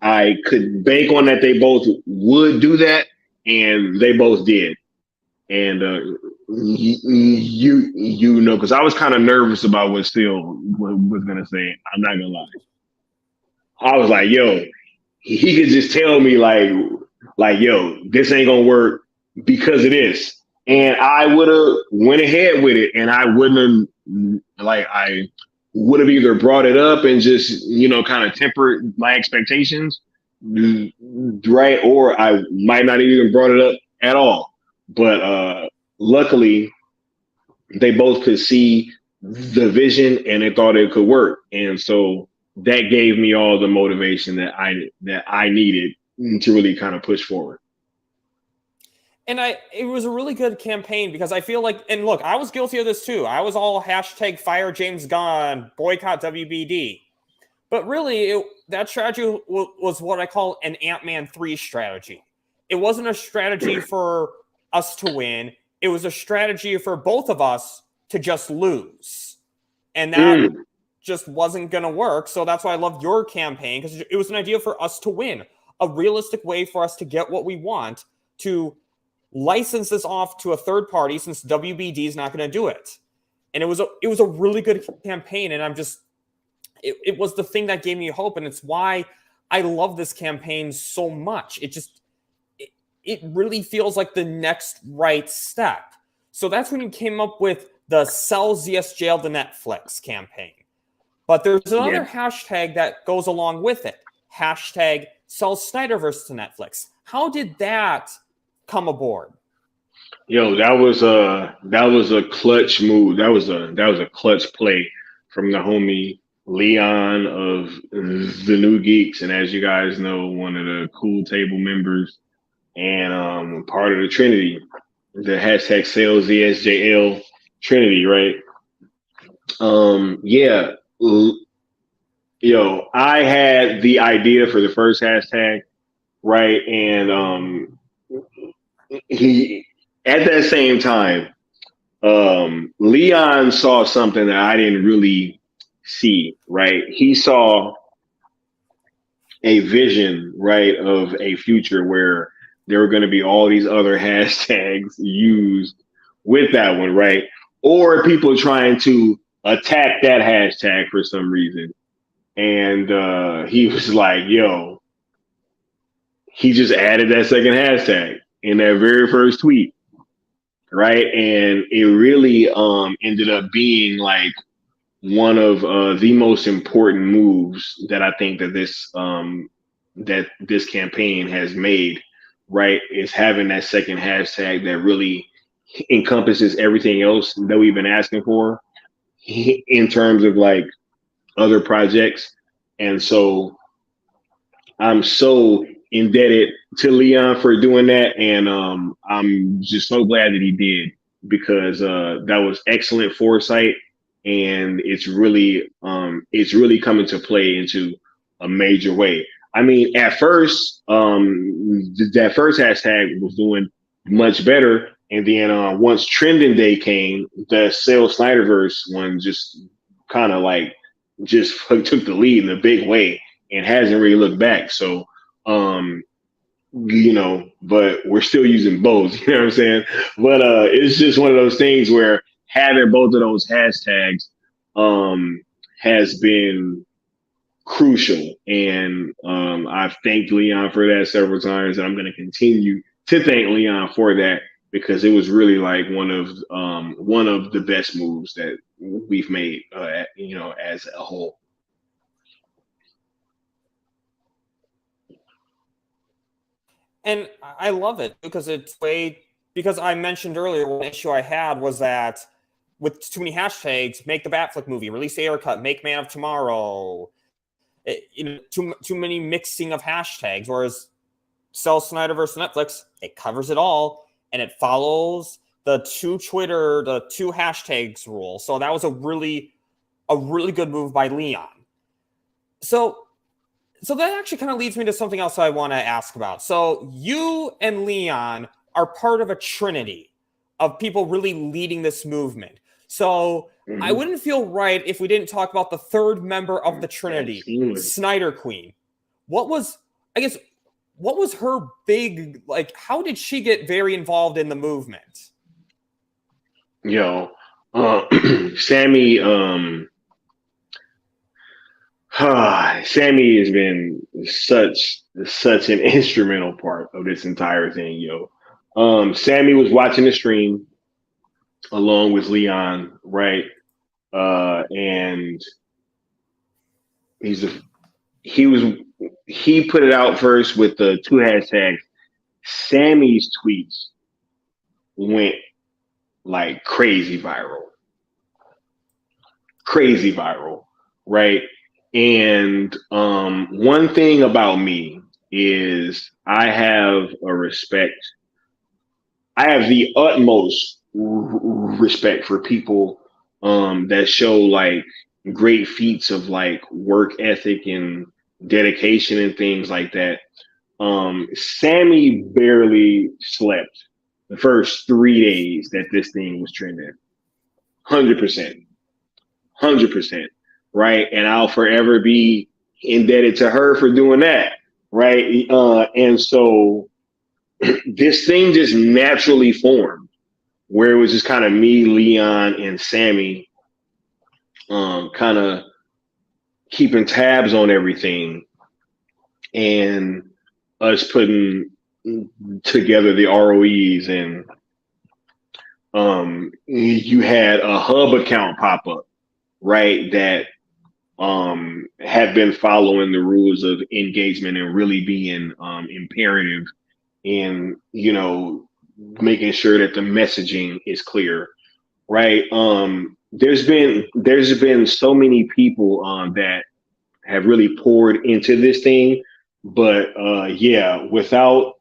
I could bank on that they both would do that, and they both did. And you know, because I was kind of nervous about what Steele was gonna say. I'm not gonna lie. I was like, yo, he could just tell me like, yo, this ain't gonna work because of this, and I would have went ahead with it, and I wouldn't have I would have either brought it up and just kind of tempered my expectations, right, or I might not even brought it up at all. But luckily, they both could see the vision and they thought it could work, and so that gave me all the motivation that I needed to really kind of push forward. And it was a really good campaign because I feel like, and look, I was guilty of this too. I was all hashtag fire James Gunn, boycott WBD. But really, that strategy was what I call an Ant-Man 3 strategy. It wasn't a strategy for us to win. It was a strategy for both of us to just lose. And that just wasn't going to work. So that's why I loved your campaign, because it was an idea for us to win, a realistic way for us to get what we want, to license this off to a third party since WBD is not going to do it. And it was a really good campaign. And it was the thing that gave me hope. And it's why I love this campaign so much. It really feels like the next right step. So that's when you came up with the Sell ZSJL to Netflix campaign. But there's another hashtag that goes along with it. Hashtag Sell Snyderverse to Netflix. How did that come aboard? Yo, that was a clutch move. That was a clutch play from the homie Leon of the New Geeks, and as you guys know, one of the cool table members and part of the Trinity, the hashtag sales ESJL Trinity, right? Yeah, yo, I had the idea for the first hashtag, right, and he at that same time, Leon saw something that I didn't really see, right? He saw a vision, right, of a future where there were going to be all these other hashtags used with that one, right? Or people trying to attack that hashtag for some reason. And he was like, yo, he just added that second hashtag in that very first tweet, right? And it really ended up being like one of the most important moves that I think that this campaign has made, right? Is having that second hashtag that really encompasses everything else that we've been asking for in terms of like other projects. And so I'm so indebted to Leon for doing that, and I'm just so glad that he did, because that was excellent foresight, and it's really coming to play into a major way. I mean, at first, that first hashtag was doing much better, and then once Trending Day came, the Sales Snyderverse one just kind of like just took the lead in a big way and hasn't really looked back. So, but we're still using both, you know what I'm saying? But it's just one of those things where having both of those hashtags has been crucial. And I've thanked Leon for that several times, and I'm going to continue to thank Leon for that, because it was really like one of the best moves that we've made, as a whole. And I love it because because I mentioned earlier, one issue I had was that with too many hashtags, make the Batfleck movie, release the Air Cut, make Man of Tomorrow, too many mixing of hashtags. Whereas Sell Snyderverse Netflix, it covers it all, and it follows the two hashtags rule. So that was a really good move by Leon. So that actually kind of leads me to something else I want to ask about. So you and Leon are part of a trinity of people really leading this movement. So I wouldn't feel right if we didn't talk about the third member of the Trinity, Snyder Queen. What was her big, like, how did she get very involved in the movement? Sammy, Sammy has been such an instrumental part of this entire thing, Sammy was watching the stream along with Leon, right? And he put it out first with the 2 hashtags. Sammy's tweets went like crazy viral, right? And one thing about me is I have the utmost respect for people that show like great feats of like work ethic and dedication and things like that. Sammy barely slept the first 3 days that this thing was trending. 100%. Right. And I'll forever be indebted to her for doing that. Right. And so this thing just naturally formed where it was just kind of me, Leon, and Sammy kind of keeping tabs on everything and us putting together the ROEs. And you had a hub account pop up, right, that have been following the rules of engagement and really being imperative in, making sure that the messaging is clear, right? There's been so many people that have really poured into this thing, but without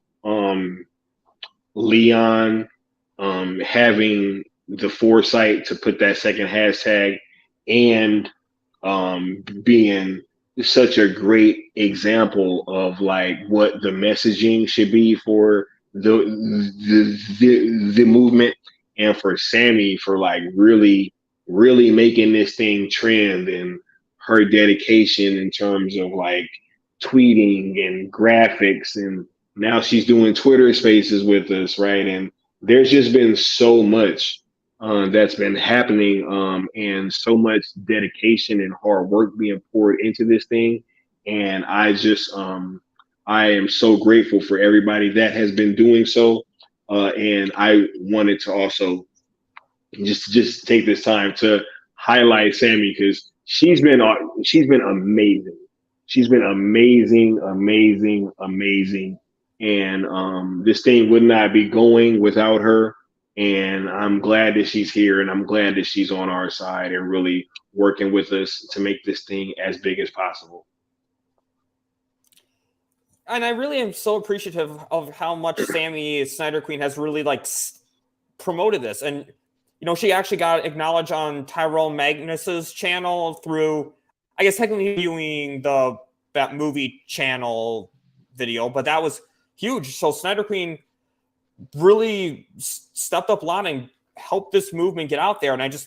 Leon having the foresight to put that second hashtag and being such a great example of like what the messaging should be for the movement, and for Sammy for like really making this thing trend, and her dedication in terms of like tweeting and graphics, and now she's doing Twitter Spaces with us, right? And there's just been so much that's been happening, and so much dedication and hard work being poured into this thing. And I am so grateful for everybody that has been doing so. And I wanted to also just take this time to highlight Sammy, because she's been amazing. She's been amazing. And this thing would not be going without her. And I'm glad that she's here, and I'm glad that she's on our side and really working with us to make this thing as big as possible. And I really am so appreciative of how much Sammy Snyder Queen has really like promoted this. And, she actually got acknowledged on Tyrone Magnus's channel through, I guess, technically viewing that movie channel video, but that was huge. So Snyder Queen really stepped up a lot and helped this movement get out there. And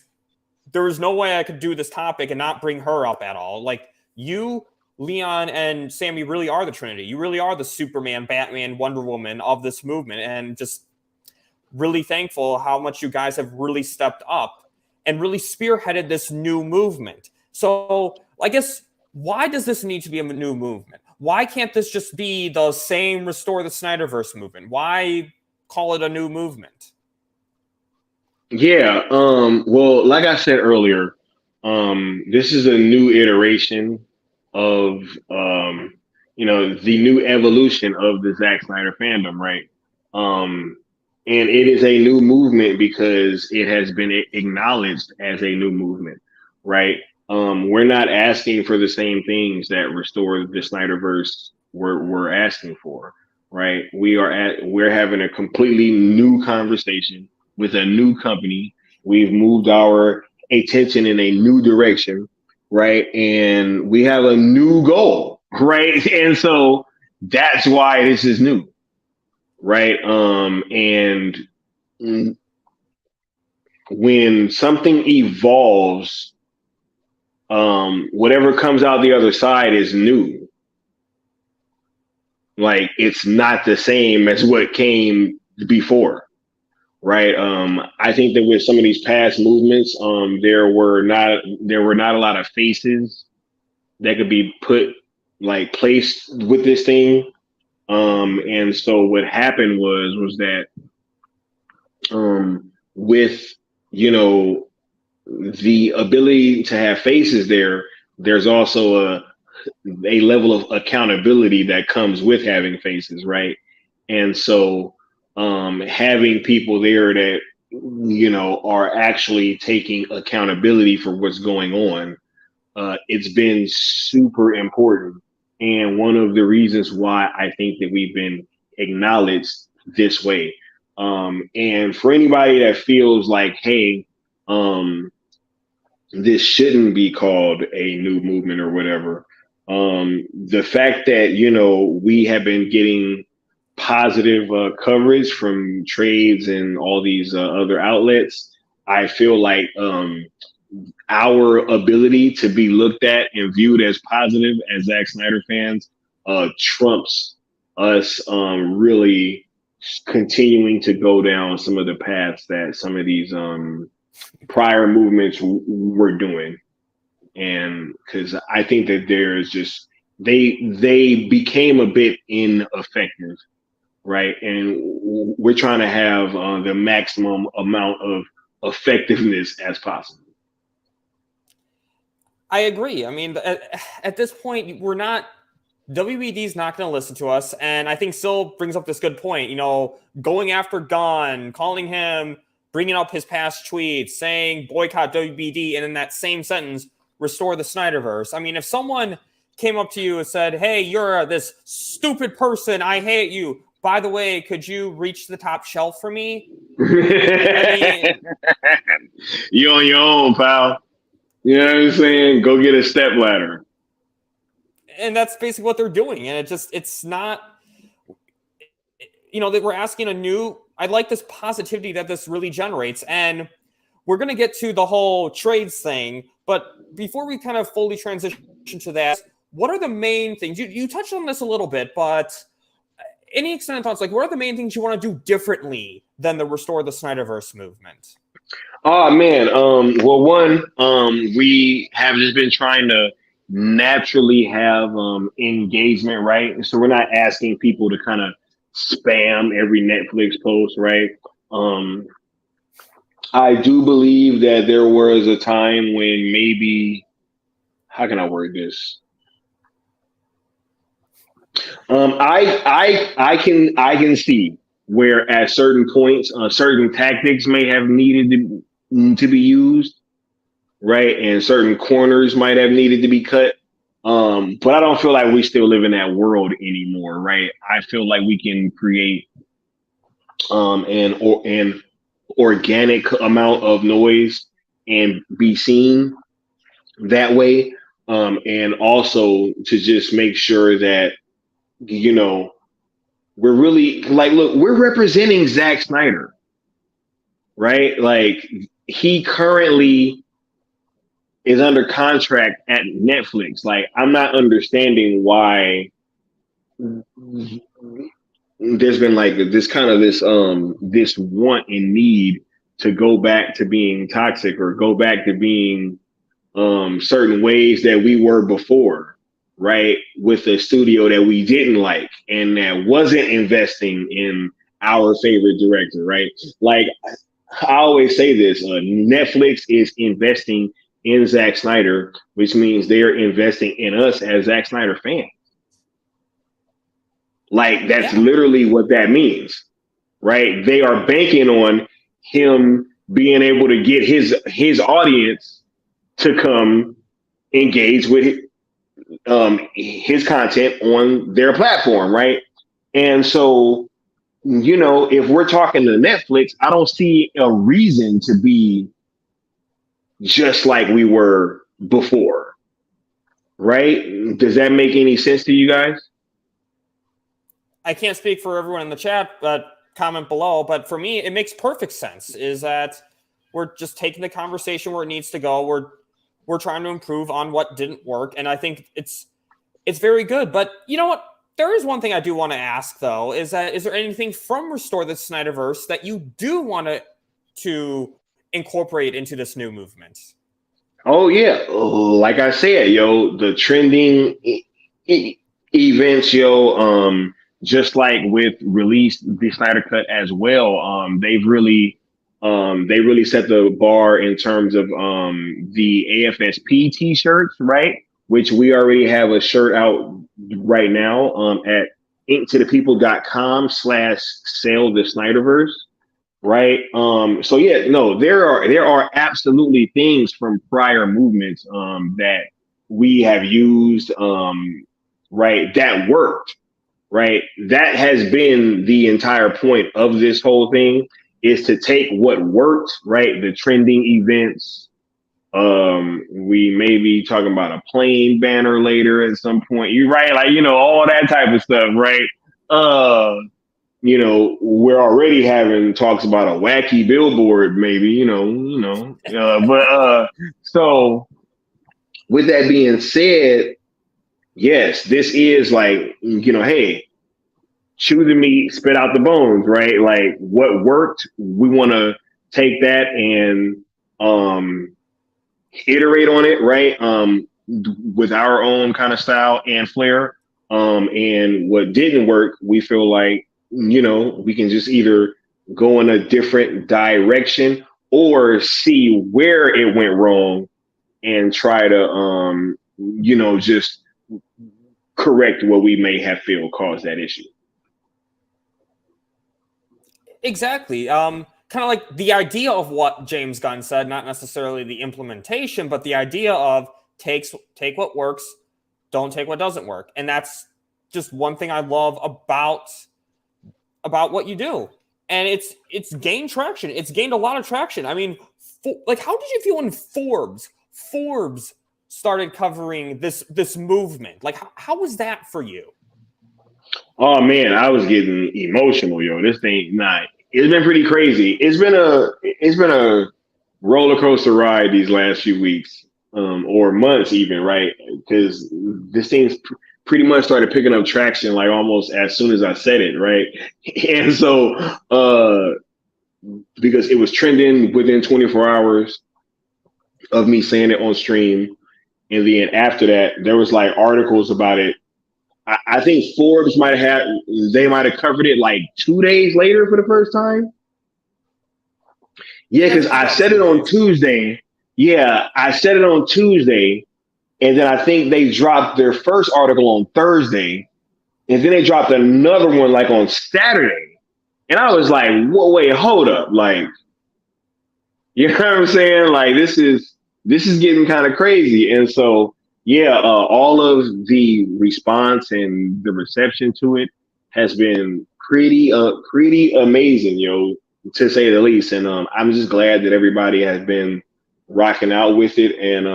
there was no way I could do this topic and not bring her up at all. Like, you, Leon, and Sammy really are the Trinity. You really are the Superman, Batman, Wonder Woman of this movement. And just really thankful how much you guys have really stepped up and really spearheaded this new movement. So I guess, why does this need to be a new movement? Why can't this just be the same Restore the Snyderverse movement? Why call it a new movement? Yeah. Well, like I said earlier, this is a new iteration of, the new evolution of the Zack Snyder fandom, right? And it is a new movement because it has been acknowledged as a new movement, right? We're not asking for the same things that Restore the Snyderverse we're asking for, right? We're having a completely new conversation with a new company. We've moved our attention in a new direction, right? And we have a new goal, right? And so that's why this is new, right? And when something evolves, whatever comes out the other side is new. Like it's not the same as what came before, right? I think that with some of these past movements, there were not a lot of faces that could be placed with this thing. And so what happened was that with you know the ability to have faces there's also a level of accountability that comes with having faces, right? And so having people there that are actually taking accountability for what's going on, it's been super important. And one of the reasons why I think that we've been acknowledged this way. And for anybody that feels like, hey, this shouldn't be called a new movement or whatever, the fact that, we have been getting positive coverage from trades and all these other outlets, I feel like our ability to be looked at and viewed as positive as Zack Snyder fans trumps us really continuing to go down some of the paths that some of these prior movements were doing. And because I think that there's just they became a bit ineffective, right? And we're trying to have the maximum amount of effectiveness as possible. I agree. I mean, at this point, WBD is not going to listen to us. And I think Sil brings up this good point, going after Gunn, calling him, bringing up his past tweets, saying boycott WBD, and in that same sentence, restore the Snyderverse. I mean, if someone came up to you and said, hey, you're this stupid person, I hate you. By the way, could you reach the top shelf for me? I mean, you on your own, pal. You know what I'm saying? Go get a step ladder. And that's basically what they're doing. And it's not, that we're asking I like this positivity that this really generates. And we're going to get to the whole trades thing. But before we kind of fully transition to that, what are the main things? You touched on this a little bit, but any extended thoughts, like what are the main things you want to do differently than the Restore the Snyderverse movement? Oh man. Well, one, we have just been trying to naturally have engagement, right? So we're not asking people to kind of spam every Netflix post, right? I do believe that there was a time when maybe, how can I word this? I can see where at certain points, certain tactics may have needed to be used, right? And certain corners might have needed to be cut. But I don't feel like we still live in that world anymore, right? I feel like we can create an organic amount of noise and be seen that way. And also to just make sure that, we're really like, look, we're representing Zack Snyder, right? Like he currently is under contract at Netflix. Like I'm not understanding why there's been like this kind of this want and need to go back to being toxic or go back to being certain ways that we were before, right? With a studio that we didn't like and that wasn't investing in our favorite director, right? Like I always say this, Netflix is investing in Zack Snyder, which means they're investing in us as Zack Snyder fans. Like that's literally what that means, right? They are banking on him being able to get his audience to come engage with his content on their platform, right? And so, if we're talking to Netflix, I don't see a reason to be just like we were before, right? Does that make any sense to you guys? I can't speak for everyone in the chat, but comment below. But for me, it makes perfect sense. Is that we're just taking the conversation where it needs to go. We're trying to improve on what didn't work, and I think it's very good. But you know what? There is one thing I do want to ask, though, is there anything from Restore the Snyderverse that you do want to incorporate into this new movement? Oh yeah, like I said, yo, the trending events, yo, just like with Release the Snyder Cut as well, they really set the bar in terms of the AFSP t-shirts, right? Which we already have a shirt out right now at inktothepeople.com/sale the Snyderverse, right? So yeah, no, there are absolutely things from prior movements that we have used, right, that worked, right? That has been the entire point of this whole thing, is to take what worked, right? The trending events. We may be talking about a plane banner later at some point. You're right, like, you know, all that type of stuff, right? You know, we're already having talks about a wacky billboard, maybe, so with that being said, yes, this is like, hey, chew the meat, spit out the bones, right? Like what worked, we want to take that and iterate on it, right? With our own kind of style and flair. And what didn't work, we feel like, we can just either go in a different direction or see where it went wrong and try to, just correct what we may have feel caused that issue. Exactly. Kind of like the idea of what James Gunn said, not necessarily the implementation, but the idea of take what works, don't take what doesn't work. And that's just one thing I love about what you do. And it's gained traction. It's gained a lot of traction. I mean, like, how did you feel when Forbes started covering this movement? Like, how was that for you? Oh man, I was getting emotional, yo. This thing, it's been pretty crazy. It's been a roller coaster ride these last few weeks, or months even, right? Because this thing's pretty much started picking up traction like almost as soon as I said it, right? And so, because it was trending within 24 hours of me saying it on stream, and then after that, there was like articles about it. I think Forbes might have covered it like 2 days later for the first time. Yeah, because I said it on Tuesday. Yeah, I said it on Tuesday. And then I think they dropped their first article on Thursday. And then they dropped another one like on Saturday. And I was like, whoa, wait, hold up. Like, you know what I'm saying? Like, this is getting kind of crazy. And so, yeah, all of the response and the reception to it has been pretty amazing, yo, to say the least. And I'm just glad that everybody has been rocking out with it. And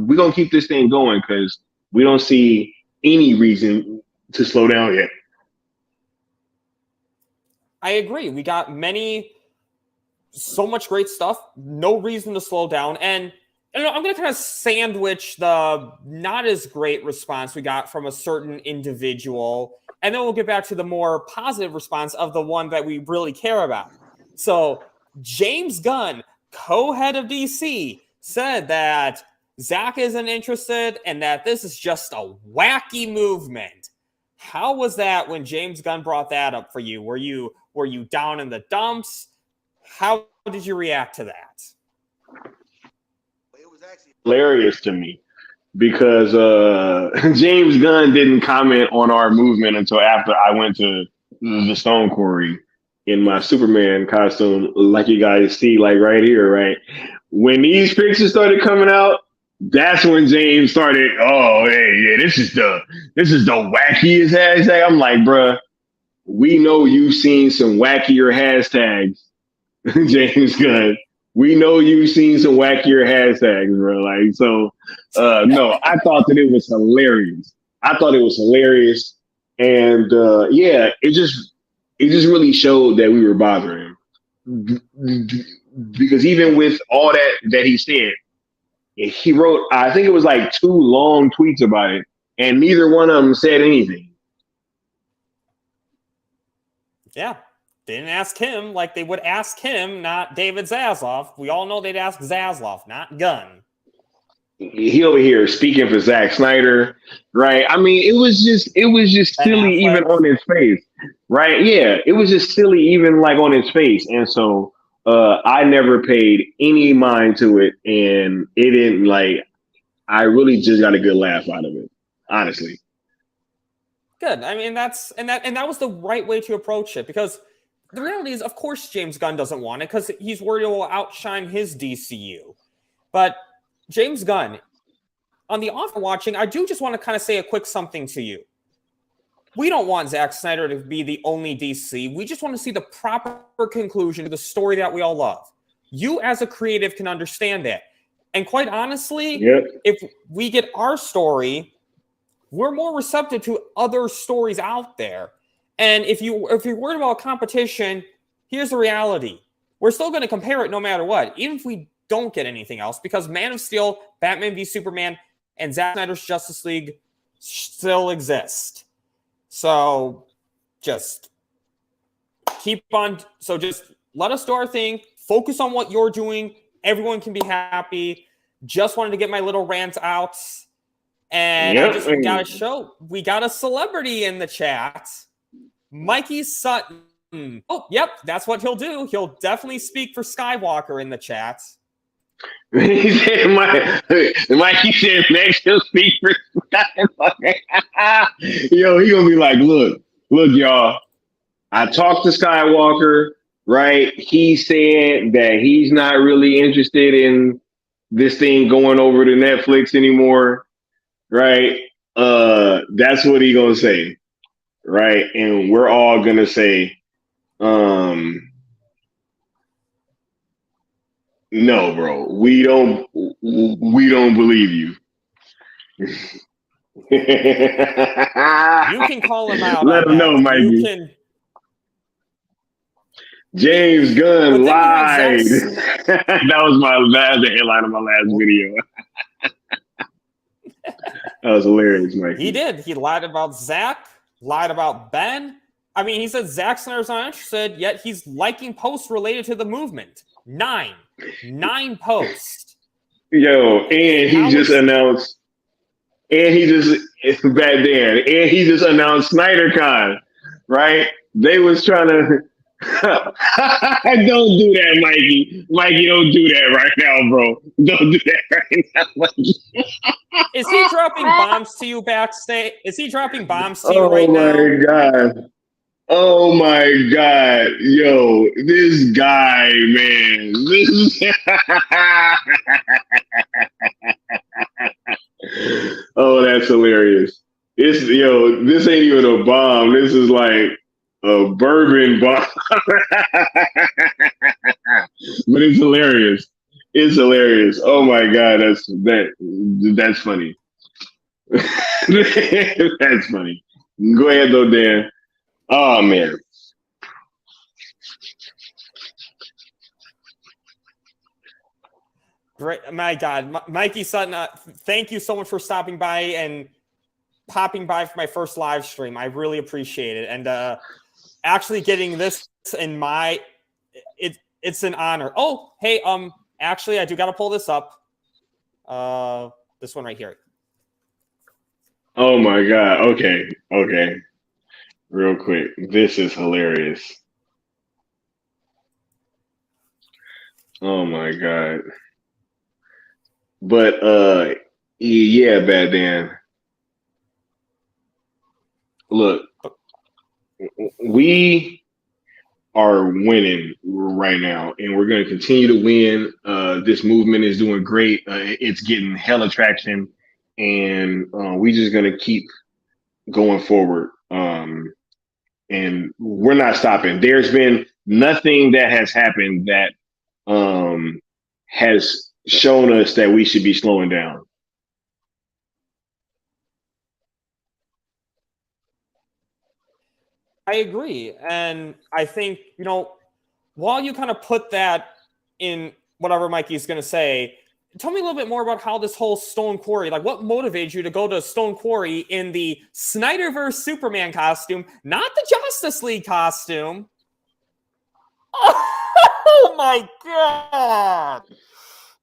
we're going to keep this thing going because we don't see any reason to slow down yet. I agree. We got so much great stuff. No reason to slow down. And I'm going to kind of sandwich the not as great response we got from a certain individual, and then we'll get back to the more positive response of the one that we really care about. So James Gunn, co-head of DC, said that Zach isn't interested and that this is just a wacky movement. How was that when James Gunn brought that up for you? Were you down in the dumps? How did you react to that? Hilarious to me because James Gunn didn't comment on our movement until after I went to the Stone Quarry in my Superman costume, like you guys see, like right here, right? When these pictures started coming out, that's when James started, oh, hey, yeah, this is the wackiest hashtag. I'm like, bruh, we know you've seen some wackier hashtags, James Gunn. We know you've seen some wackier hashtags, bro. Like, so, no, I thought that it was hilarious. And yeah, it just really showed that we were bothering him. because even with all that he said, he wrote, I think it was like 2 long tweets about it, and neither one of them said anything. Yeah. They didn't ask him like they would ask him, not David Zaslav. We all know they'd ask Zaslav, not Gunn. He over here speaking for Zack Snyder, right? I mean, it was just silly even on his face, right? Yeah, it was just silly even like on his face, and so I never paid any mind to it, and it didn't like. I really just got a good laugh out of it, honestly. Good. I mean, that was the right way to approach it, because the reality is, of course, James Gunn doesn't want it because he's worried it will outshine his DCU. But James Gunn, on the off watching, I do just want to kind of say a quick something to you. We don't want Zack Snyder to be the only DC. We just want to see the proper conclusion to the story that we all love. You, as a creative, can understand that. And quite honestly, if we get our story, we're more receptive to other stories out there. And if you're worried about competition, here's the reality. We're still going to compare it no matter what, even if we don't get anything else, because Man of Steel, Batman v Superman, and Zack Snyder's Justice League still exist. So just keep on. So just let us do our thing. Focus on what you're doing. Everyone can be happy. Just wanted to get my little rant out. And we got a celebrity in the chat. Mikey Sutton. Oh, yep, that's what he'll do. He'll definitely speak for Skiiwalker in the chat. He said, Mikey said next he'll speak for Skiiwalker. Yo, he gonna be like, look, y'all. I talked to Skiiwalker, right? He said that he's not really interested in this thing going over to Netflix anymore, right? That's what he gonna say, right? And we're all gonna say, no, bro, we don't believe you. You can call him out. Let him know, Mikey. You can. James Gunn lied. That was the headline of my last video. That was hilarious, Mikey. He did. He lied about Zach, lied about Ben. I mean, he said Zack Snyder's not interested, yet he's liking posts related to the movement. 9 posts. Yo, and he just announced, and he just announced SnyderCon, right? They was trying to. Don't do that, Mikey. Mikey, don't do that right now, bro. Don't do that right now, Mikey. Is he dropping bombs to you backstage? Is he dropping bombs to you right now? Oh my god. Oh my god. Yo, this guy, man. Oh, that's hilarious. This ain't even a bomb. This is like a bourbon bomb. But it's hilarious. It's hilarious. Oh my god, that's funny. That's funny. Go ahead though, Dan. Oh man. Great. My God. Mikey Sutton, thank you so much for stopping by and popping by for my first live stream. I really appreciate it. And actually getting this in it's an honor. Oh, hey, actually I do gotta pull this up. This one right here. Oh my god. Okay. Real quick. This is hilarious. Oh my god. But yeah, Bad Dan. Look, we are winning right now, and we're going to continue to win. This movement is doing great. It's getting hella traction, and we just going to keep going forward. And we're not stopping. There's been nothing that has happened that has shown us that we should be slowing down. I agree. And I think, while you kind of put that in whatever Mikey's going to say, tell me a little bit more about how this whole Stone Quarry, like what motivated you to go to Stone Quarry in the Snyderverse Superman costume, not the Justice League costume. Oh my God.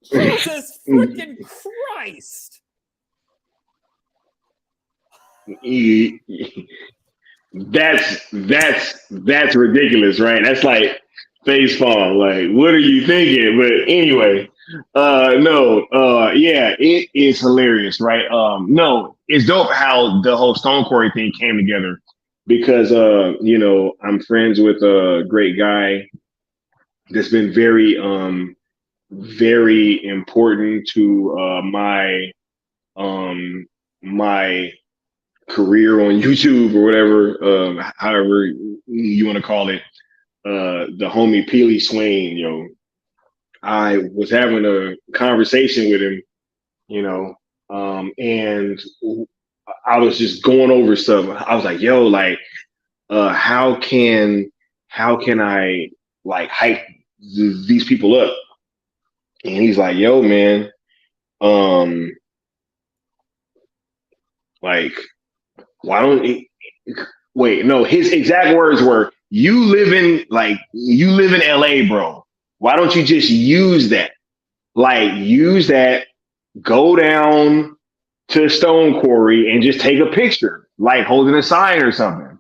Jesus freaking Christ. That's ridiculous, right? That's like face palm. Like, what are you thinking? But anyway, yeah, it is hilarious, right? No, it's dope how the whole Stone Quarry thing came together because I'm friends with a great guy that's been very important to my career on YouTube or whatever, however you want to call it. The homie Peely Swain, I was having a conversation with him, and I was just going over stuff. I was like, yo, like, how can I like hype these people up? And he's like, yo, man, like, why don't wait, no, his exact words were, you live in LA, bro. Why don't you just use that? Like, use that, go down to Stone Quarry and just take a picture, like holding a sign or something.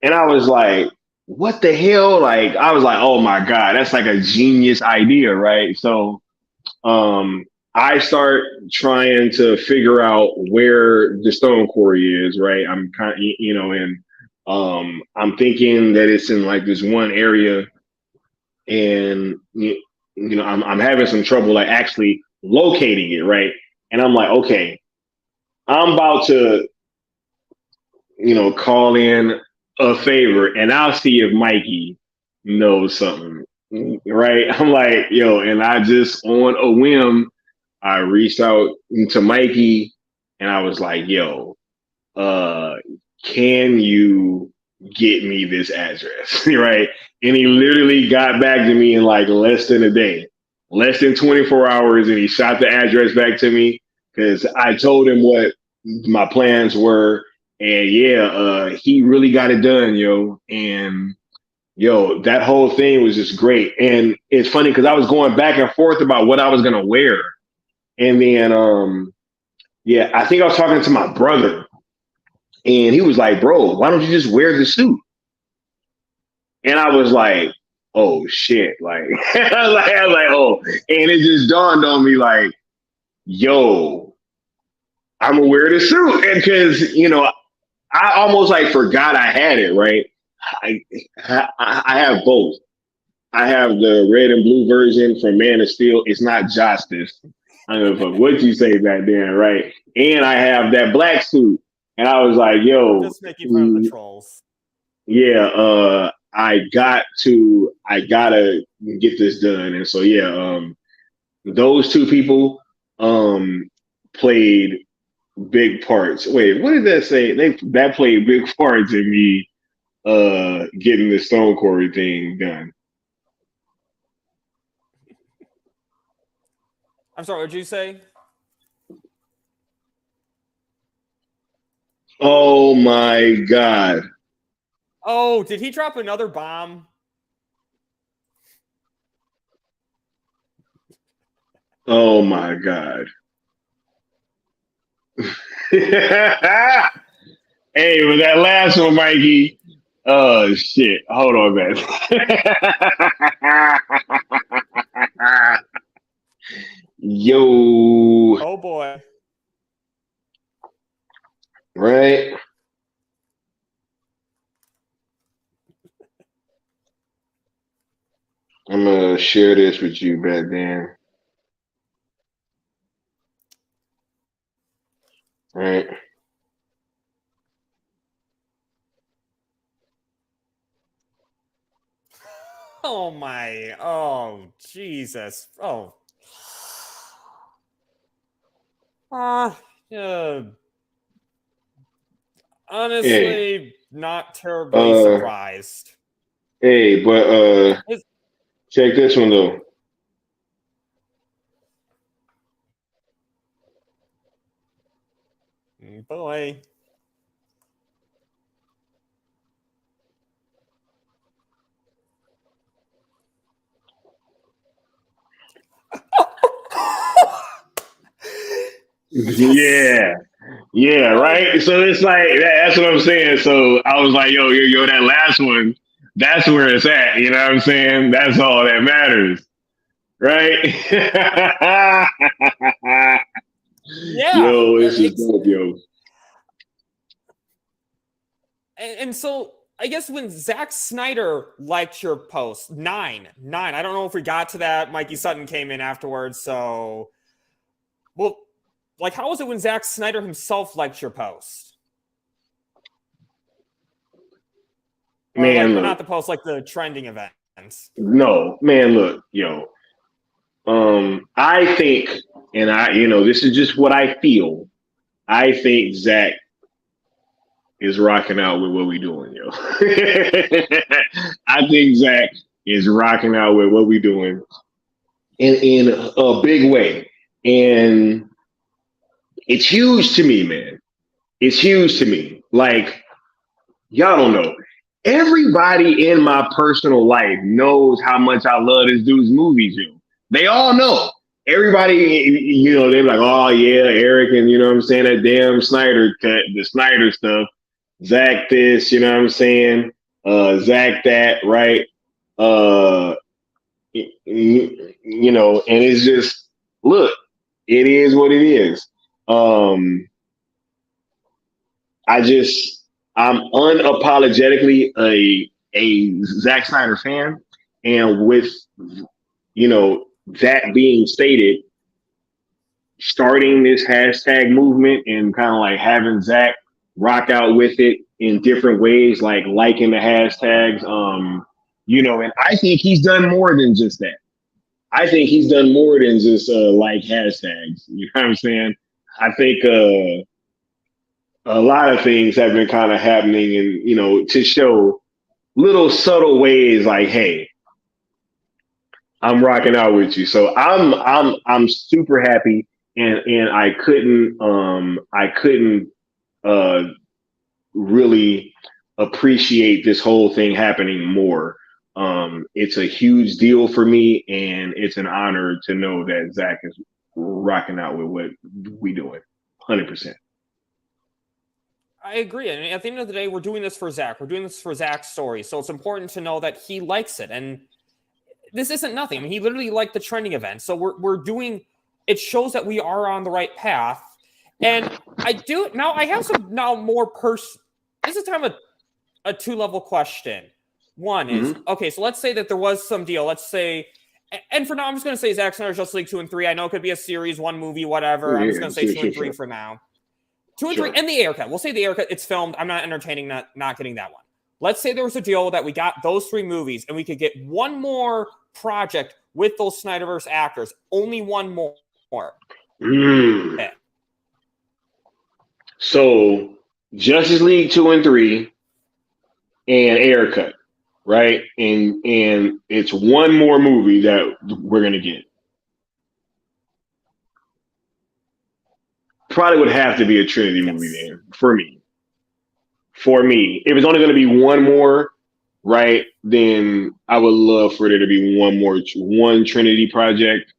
And I was like, what the hell? Like, I was like, oh my God, that's like a genius idea, right? So I start trying to figure out where the Stone Quarry is, right? I'm kind of, and I'm thinking that it's in like this one area, and I'm having some trouble like actually locating it, right? And I'm like, okay, I'm about to, call in a favor, and I'll see if Mikey knows something, right? I'm like, yo, and I just on a whim, I reached out to Mikey and I was like, yo, can you get me this address? Right. And he literally got back to me in like less than a day, less than 24 hours. And he shot the address back to me because I told him what my plans were. And yeah, he really got it done, yo. And that whole thing was just great. And it's funny because I was going back and forth about what I was going to wear. And then, I think I was talking to my brother, and he was like, bro, why don't you just wear the suit? And I was like, oh, shit. Like, I was like, oh. And it just dawned on me, like, yo, I'm going to wear the suit. And because, I almost like forgot I had it, right? I have both. I have the red and blue version from Man of Steel. It's not Justice. I don't know what you say back then, right? And I have that black suit. And I was like, yo. Just making fun of the trolls. Yeah, I gotta get this done. And so those two people played big parts. Wait, what did that say? That played big parts in me getting the Stone Quarry thing done. I'm sorry, what did you say? Oh my God. Oh, did he drop another bomb? Oh my God. Hey, with that last one, Mikey. Oh shit. Hold on, man. Yo. Oh boy. Right. I'm gonna share this with you back then. Right. Oh my. Oh Jesus. Oh. Honestly, not terribly surprised. Hey, but check this one though. boy. Yeah. Yeah, right. So it's like that's what I'm saying. So I was like, yo, that last one, that's where it's at. You know what I'm saying? That's all that matters, right? Yeah, Yo, this is dope, yo. and so I guess when Zack Snyder liked your post, nine. I don't know if we got to that. Mikey Sutton came in afterwards, so well, like, how was it when Zack Snyder himself liked your post? Or like, Man, or look, not the post, like the trending events. no, man, look, yo. I think, and this is just what I feel. I think Zach is rocking out with what we doing, yo. I think Zach is rocking out with what we doing in a big way. And it's huge to me, man. It's huge to me. Like, y'all don't know. Everybody in my personal life knows how much I love this dude's movies, yo. They all know. Everybody, they're like, oh yeah, Eric, and you know what I'm saying, that damn Snyder cut, the Snyder stuff. Zach this, you know what I'm saying? Zach that, right? And it's just, look, it is what it is. I'm unapologetically a Zack Snyder fan, and with that being stated, starting this hashtag movement and kind of like having Zach rock out with it in different ways, like liking the hashtags, and I think he's done more than just that. I think he's done more than just like hashtags. You know what I'm saying? I think a lot of things have been kind of happening, and to show little subtle ways, like, hey, I'm rocking out with you. So I'm super happy, and I couldn't really appreciate this whole thing happening more. It's a huge deal for me, and it's an honor to know that Zach is rocking out with what we doing. 100%. I agree. I mean, at the end of the day, we're doing this for Zach. We're doing this for Zach's story. So it's important to know that he likes it. And this isn't nothing. I mean, he literally liked the trending event. So we're doing, it shows that we are on the right path. And I have some more this is kind of a two-level question. One is, okay, so let's say that there was some deal. Let's say, and for now, I'm just going to say Zack Snyder's Justice League 2 and 3. I know it could be a series, one movie, whatever. I'm just going to say 2 and 3 for now. 2 and 3, and the Air Cut. We'll say the Air Cut, it's filmed. I'm not entertaining not getting that one. Let's say there was a deal that we got those 3 movies, and we could get one more project with those Snyderverse actors. Only one more. Okay. So, Justice League 2 and 3 and Air Cut, right? And it's one more movie that we're going to get. Probably would have to be a Trinity movie then, for me. If it's only going to be one more, right, then I would love for there to be one Trinity project,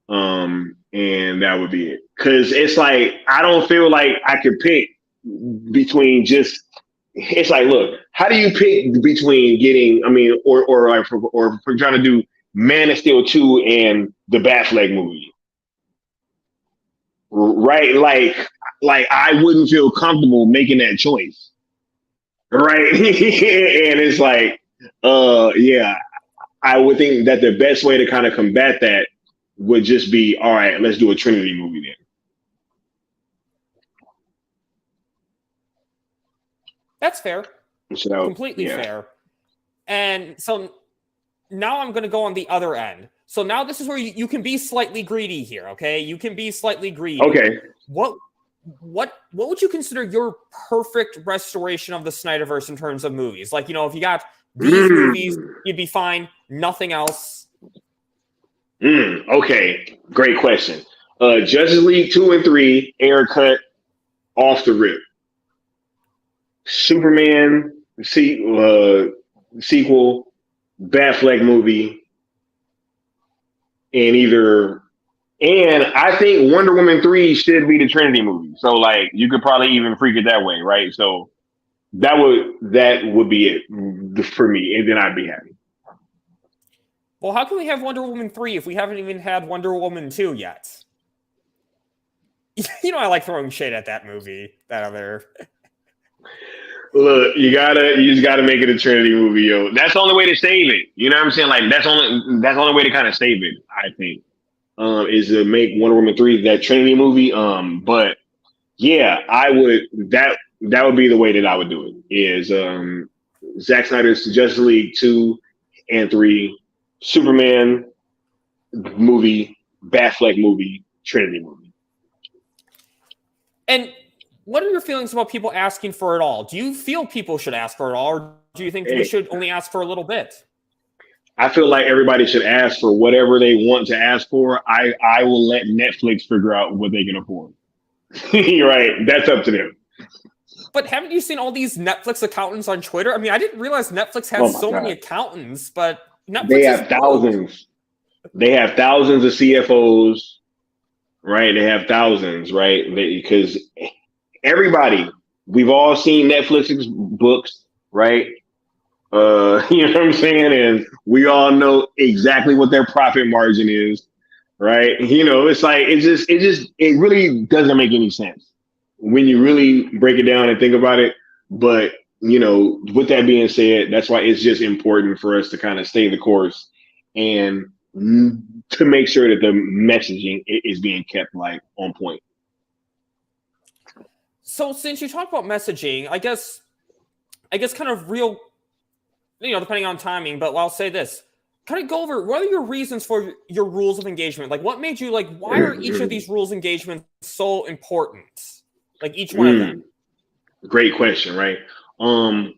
and that would be it. Because it's like, I don't feel like I could pick between just, it's like, look, how do you pick between getting, or for trying to do Man of Steel 2 and the Batfleck movie? Right, like I wouldn't feel comfortable making that choice, right? And it's like, yeah, I would think that the best way to kind of combat that would just be, all right, let's do a Trinity movie then. That's fair. Completely fair. And so now I'm going to go on the other end. So now this is where you can be slightly greedy here, okay? You can be slightly greedy. Okay. What would you consider your perfect restoration of the Snyderverse in terms of movies? Like, if you got these movies, you'd be fine. Nothing else. Okay. Great question. Justice League 2 and 3, Air Cut, off the rip. Superman sequel, Batfleck movie, and I think Wonder Woman 3 should be the Trinity movie. So like you could probably even freak it that way, right? So that would be it for me, and then I'd be happy. Well, how can we have Wonder Woman 3 if we haven't even had Wonder Woman 2 yet? You know, I like throwing shade at that movie. That other. Look, you just gotta make it a Trinity movie, yo. That's the only way to save it. You know what I'm saying? Like that's the only way to kind of save it, I think. Is to make Wonder Woman 3 that Trinity movie. But yeah, I would that would be the way that I would do it. Is Zack Snyder's Justice League 2 and 3, Superman movie, Batfleck movie, Trinity movie. And what are your feelings about people asking for it all? Do you feel people should ask for it all, or do you think we should only ask for a little bit? I feel like everybody should ask for whatever they want to ask for. I will let Netflix figure out what they can afford. Right. That's up to them. But haven't you seen all these Netflix accountants on Twitter? I mean, I didn't realize Netflix has so many accountants, but Netflix they have thousands. They have thousands of CFOs, right? They have thousands, right? Because everybody, we've all seen Netflix's books, right? You know what I'm saying? And we all know exactly what their profit margin is, right? You know, it's like, it really doesn't make any sense when you really break it down and think about it. But, you know, with that being said, that's why it's just important for us to kind of stay the course and to make sure that the messaging is being kept like on point. So since you talk about messaging, I guess kind of real, you know, depending on timing, but I'll say this, kind of go over, what are your reasons for your rules of engagement? Like what made you why are each of these rules of engagement so important? Like each one of them. Great question, right? Well,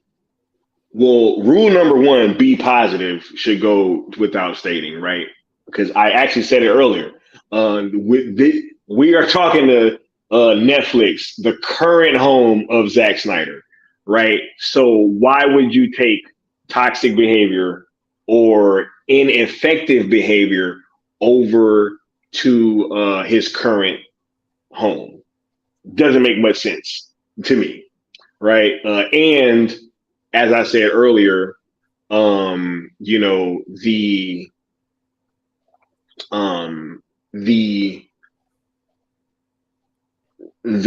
rule number 1, be positive, should go without stating, right? Because I actually said it earlier. We are talking to Netflix, the current home of Zack Snyder, right? So why would you take toxic behavior or ineffective behavior over to his current home? Doesn't make much sense to me, right? And as I said earlier, you know, the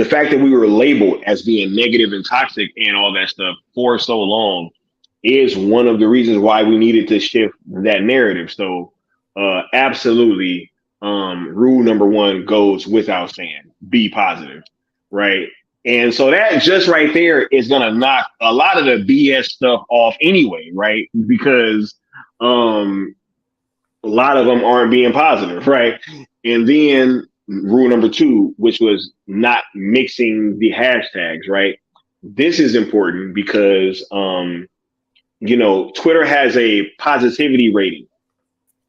fact that we were labeled as being negative and toxic and all that stuff for so long is one of the reasons why we needed to shift that narrative. So absolutely, rule number 1 goes without saying, be positive, right? And so that just right there is going to knock a lot of the BS stuff off anyway, right? Because a lot of them aren't being positive, right? And then rule number 2, which was not mixing the hashtags, right? This is important because, you know, Twitter has a positivity rating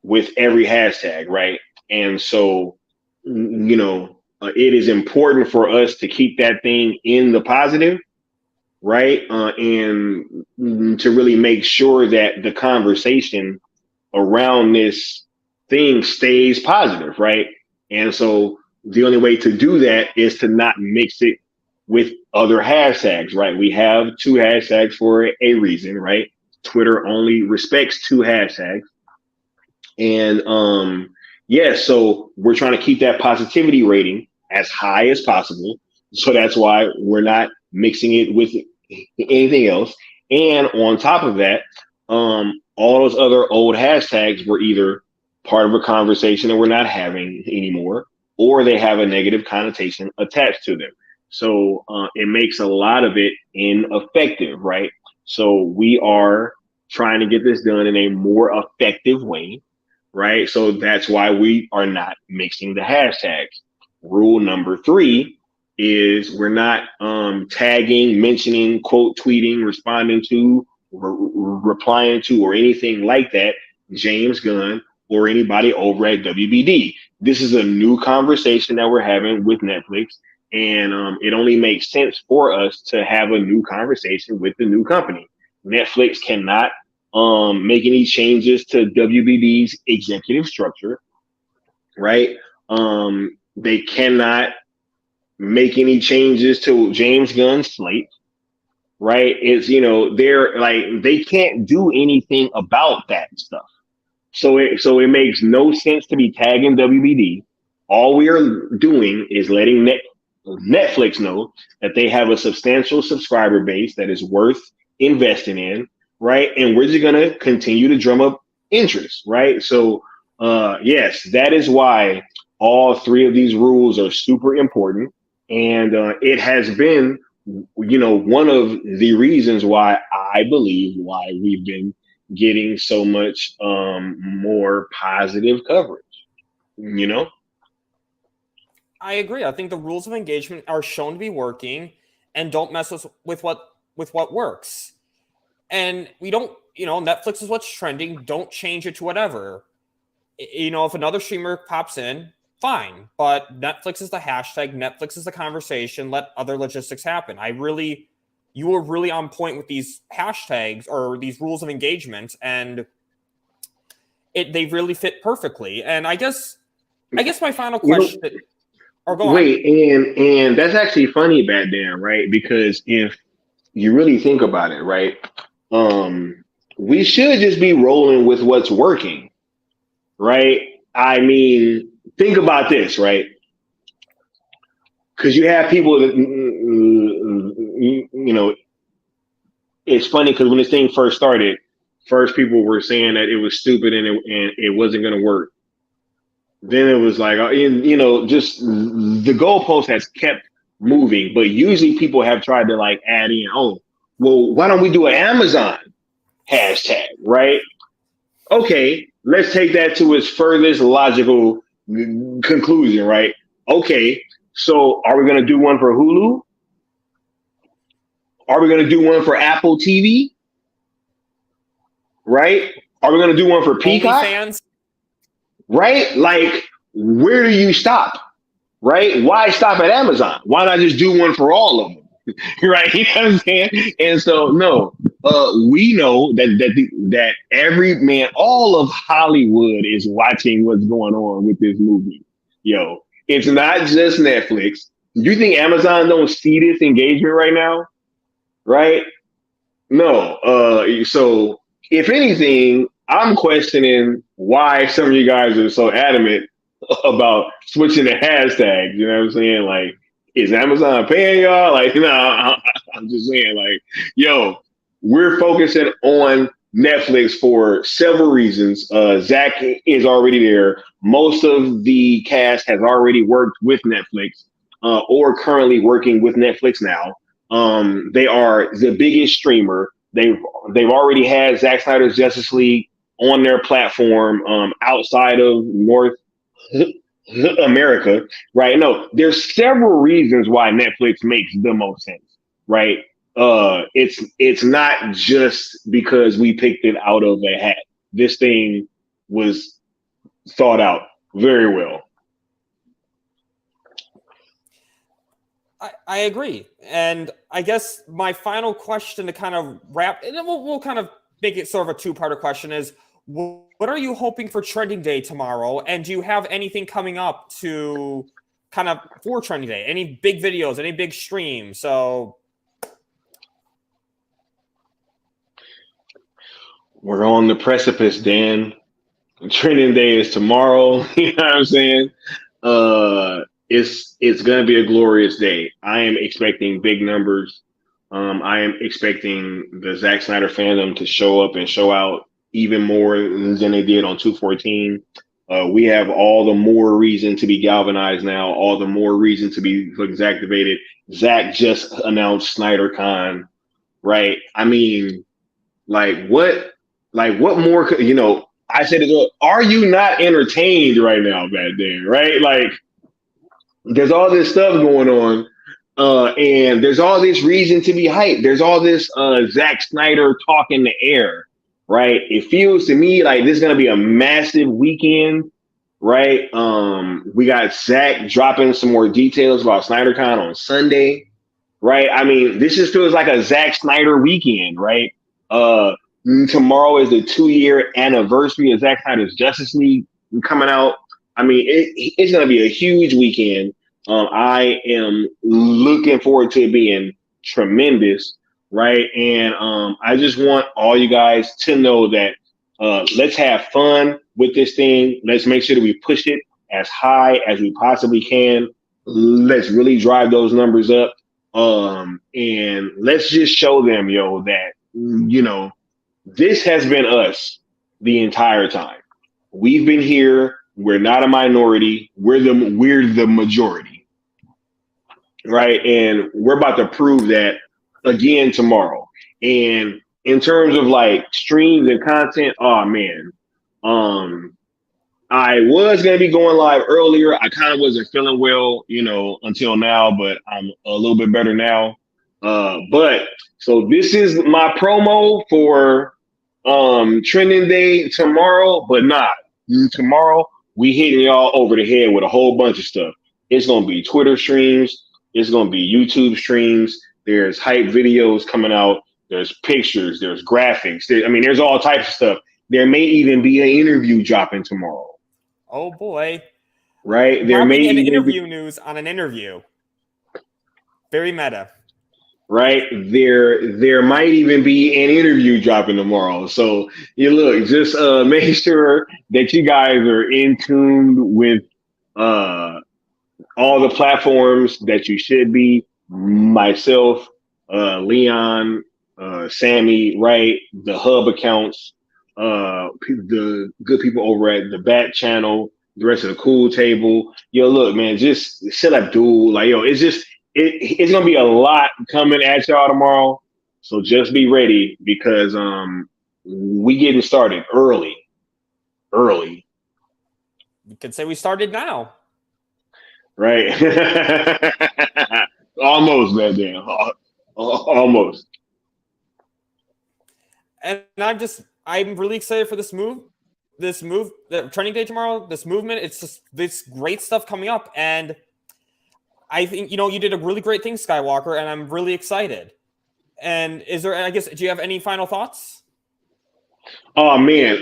with every hashtag, right? And so, you know, it is important for us to keep that thing in the positive, right? And to really make sure that the conversation around this thing stays positive, right? And so the only way to do that is to not mix it with other hashtags, right? We have 2 hashtags for a reason, right? Twitter only respects 2 hashtags. And yeah, so we're trying to keep that positivity rating as high as possible. So that's why we're not mixing it with anything else. And on top of that, all those other old hashtags were either part of a conversation that we're not having anymore, or they have a negative connotation attached to them. So it makes a lot of it ineffective, right? So we are trying to get this done in a more effective way, right? So that's why we are not mixing the hashtags. Rule number 3 is we're not tagging, mentioning, quote, tweeting, responding to, replying to, or anything like that, James Gunn or anybody over at WBD. This is a new conversation that we're having with Netflix. And it only makes sense for us to have a new conversation with the new company. Netflix cannot make any changes to WBD's executive structure, right? They cannot make any changes to James Gunn's slate, right? It's, they're like, they can't do anything about that stuff. So it makes no sense to be tagging WBD. All we are doing is letting Netflix know that they have a substantial subscriber base that is worth investing in, right? And we're just gonna continue to drum up interest, right? So, yes, that is why all three of these rules are super important, and it has been, one of the reasons why I believe why we've been getting so much more positive coverage, I agree. I think the rules of engagement are shown to be working, and don't mess with what works. And we don't, Netflix is what's trending. Don't change it to whatever. If another streamer pops in, fine. But Netflix is the hashtag. Netflix is the conversation. Let other logistics happen. You were really on point with these hashtags or these rules of engagement, and they really fit perfectly. And I guess my final question. Wait, and that's actually funny, Bad Dan, right? Because if you really think about it, right, we should just be rolling with what's working, right? I mean, think about this, right? Because you have people that, it's funny because when this thing first started, first people were saying that it was stupid and it wasn't going to work. Then it was like, just the goalpost has kept moving, but usually people have tried to like add in, well, why don't we do an Amazon hashtag, right? Okay, let's take that to its furthest logical conclusion, right? Okay, so are we going to do one for Hulu? Are we going to do one for Apple TV? Right? Are we going to do one for Peacock? OnlyFans? Right? Like, where do you stop? Right? Why stop at Amazon? Why not just do one for all of them? Right? You know what I'm saying? And so, no, we know that every man, all of Hollywood is watching what's going on with this movie. Yo, it's not just Netflix. You think Amazon don't see this engagement right now? Right? No. So if anything, I'm questioning why some of you guys are so adamant about switching the hashtags. You know what I'm saying? Like, is Amazon paying y'all? Like, no, I'm just saying, like, yo, we're focusing on Netflix for several reasons. Zach is already there. Most of the cast has already worked with Netflix or currently working with Netflix now. They are the biggest streamer. They've already had Zack Snyder's Justice League on their platform outside of North America, right? No, there's several reasons why Netflix makes the most sense, right? It's not just because we picked it out of a hat. This thing was thought out very well. I agree. And I guess my final question to kind of wrap, and then we'll kind of make it sort of a two-parter question is, what are you hoping for Trending Day tomorrow? And do you have anything coming up to kind of for Trending Day? Any big videos, any big streams? So we're on the precipice, Dan. Trending Day is tomorrow. You know what I'm saying? It's going to be a glorious day. I am expecting big numbers. I am expecting the Zack Snyder fandom to show up and show out even more than they did on 214. We have all the more reason to be galvanized now, all the more reason to be activated. Zack just announced SnyderCon, right? I mean, what more could, I said, are you not entertained right now, Bad Dan, right? Like, there's all this stuff going on, and there's all this reason to be hyped. There's all this Zack Snyder talk in the air, right? It feels to me like this is going to be a massive weekend right? We got Zach dropping some more details about SnyderCon on Sunday, right? I mean, this just feels like a Zack Snyder weekend, right? Uh, Tomorrow is the 2-year anniversary of Zack Snyder's Justice League coming out. I mean, it's going to be a huge weekend. I am looking forward to it being tremendous, right? And I just want all you guys to know that let's have fun with this thing. Let's make sure that we push it as high as we possibly can. Let's really drive those numbers up. And let's just show them, yo, that, this has been us the entire time. We've been here. We're not a minority. We're the majority, right? And we're about to prove that again tomorrow. And in terms of like streams and content, oh man, I was gonna be going live earlier. I kind of wasn't feeling well, until now, but I'm a little bit better now. But so this is my promo for trending day tomorrow, but not tomorrow. We hitting y'all over the head with a whole bunch of stuff. It's gonna be Twitter streams. It's gonna be YouTube streams. There's hype videos coming out. There's pictures. There's graphics. There's all types of stuff. There may even be an interview dropping tomorrow. Oh boy! Right? There may even interview news on an interview. Very meta. Right? There might even be an interview dropping tomorrow. So just make sure that you guys are in tune with all the platforms that you should be. Myself, Leon, Sammy, right? The hub accounts, the good people over at the Bat Channel, the rest of the Cool Table. Look, man, just set up duel. Like, it's gonna be a lot coming at y'all tomorrow. So just be ready because we getting started early. You could say we started now. Right. Almost, man. Almost. And I'm really excited for this move, the training day tomorrow, this movement. It's just this great stuff coming up. And I think, you did a really great thing, Skiiwalker, and I'm really excited. And do you have any final thoughts? Oh man.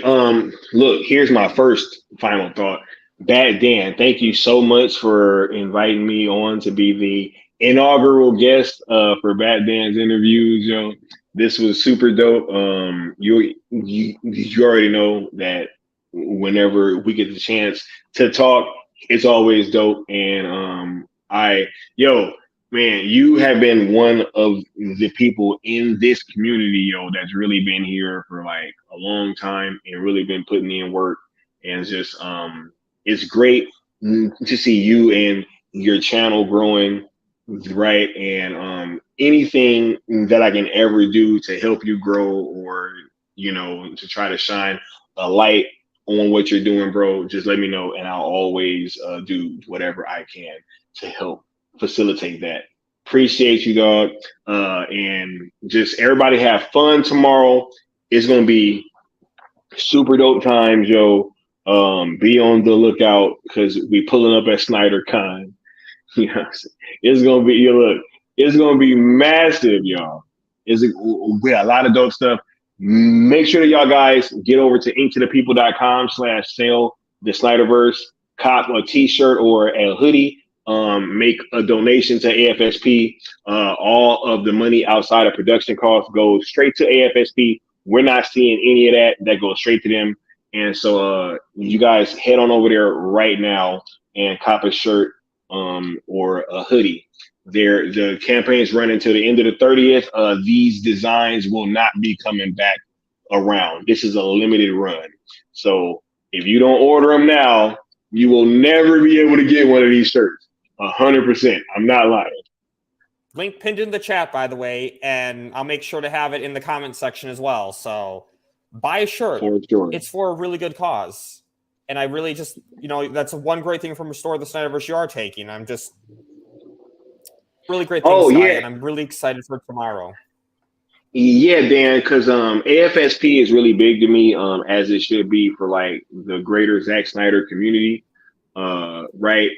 Look, here's my first final thought. Bad Dan, thank you so much for inviting me on to be the inaugural guest for Bad Dan's interviews. This was super dope. You already know that whenever we get the chance to talk, it's always dope. And man, you have been one of the people in this community, that's really been here for like a long time and really been putting in work. And just it's great to see you and your channel growing, right? And anything that I can ever do to help you grow or to try to shine a light on what you're doing, bro, just let me know, and I'll always do whatever I can to help facilitate that. Appreciate you, dog. And just everybody have fun tomorrow. It's gonna be super dope times, yo. Be on the lookout because we pulling up at SnyderCon. It's gonna be it's gonna be massive, y'all. We got a lot of dope stuff. Make sure that y'all guys get over to inktothepeople.com/sale the Snyderverse, cop a t-shirt or a hoodie. Make a donation to AFSP. All of the money outside of production costs goes straight to AFSP. We're not seeing any of that. That goes straight to them. And so you guys head on over there right now and cop a shirt or a hoodie. The campaign's running until the end of the 30th. These designs will not be coming back around. This is a limited run. So if you don't order them now, you will never be able to get one of these shirts. 100%. I'm not lying. Link pinned in the chat, by the way, and I'll make sure to have it in the comment section as well. So buy a shirt. For sure. It's for a really good cause. And I really just, that's one great thing from Restore the Snyderverse you are taking. I'm just really great things, and I'm really excited for tomorrow. Yeah, Dan, because AFSP is really big to me, as it should be for like the greater Zack Snyder community. right?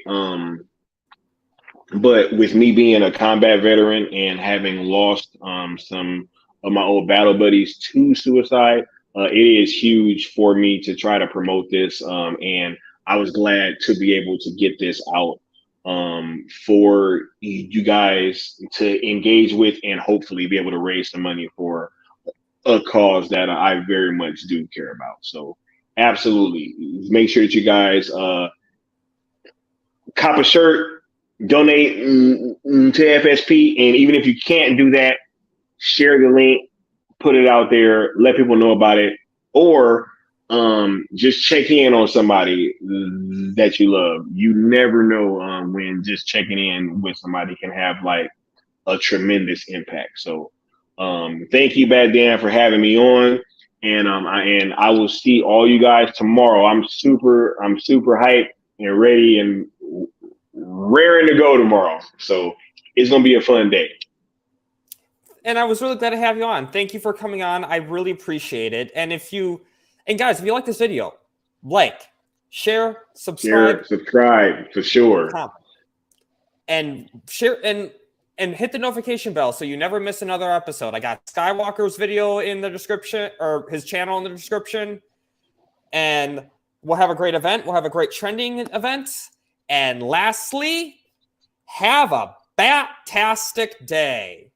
But with me being a combat veteran and having lost some of my old battle buddies to suicide, it is huge for me to try to promote this. And I was glad to be able to get this out for you guys to engage with and hopefully be able to raise some money for a cause that I very much do care about. So absolutely make sure that you guys cop a shirt, donate to FSP, and even if you can't do that, share the link, put it out there, let people know about it, or just check in on somebody that you love. You never know when just checking in with somebody can have like a tremendous impact. So thank you, Bad Dan, for having me on. And I will see all you guys tomorrow. I'm super hyped and ready and raring to go tomorrow. So it's gonna be a fun day. And I was really glad to have you on. Thank you for coming on. I really appreciate it. And guys, if you like this video, like, share, subscribe for sure. comment, and share and hit the notification bell so you never miss another episode. I got Skiiwalker's video in the description, or his channel in the description. And we'll have a great event. We'll have a great trending event. And lastly, have a bat-tastic day.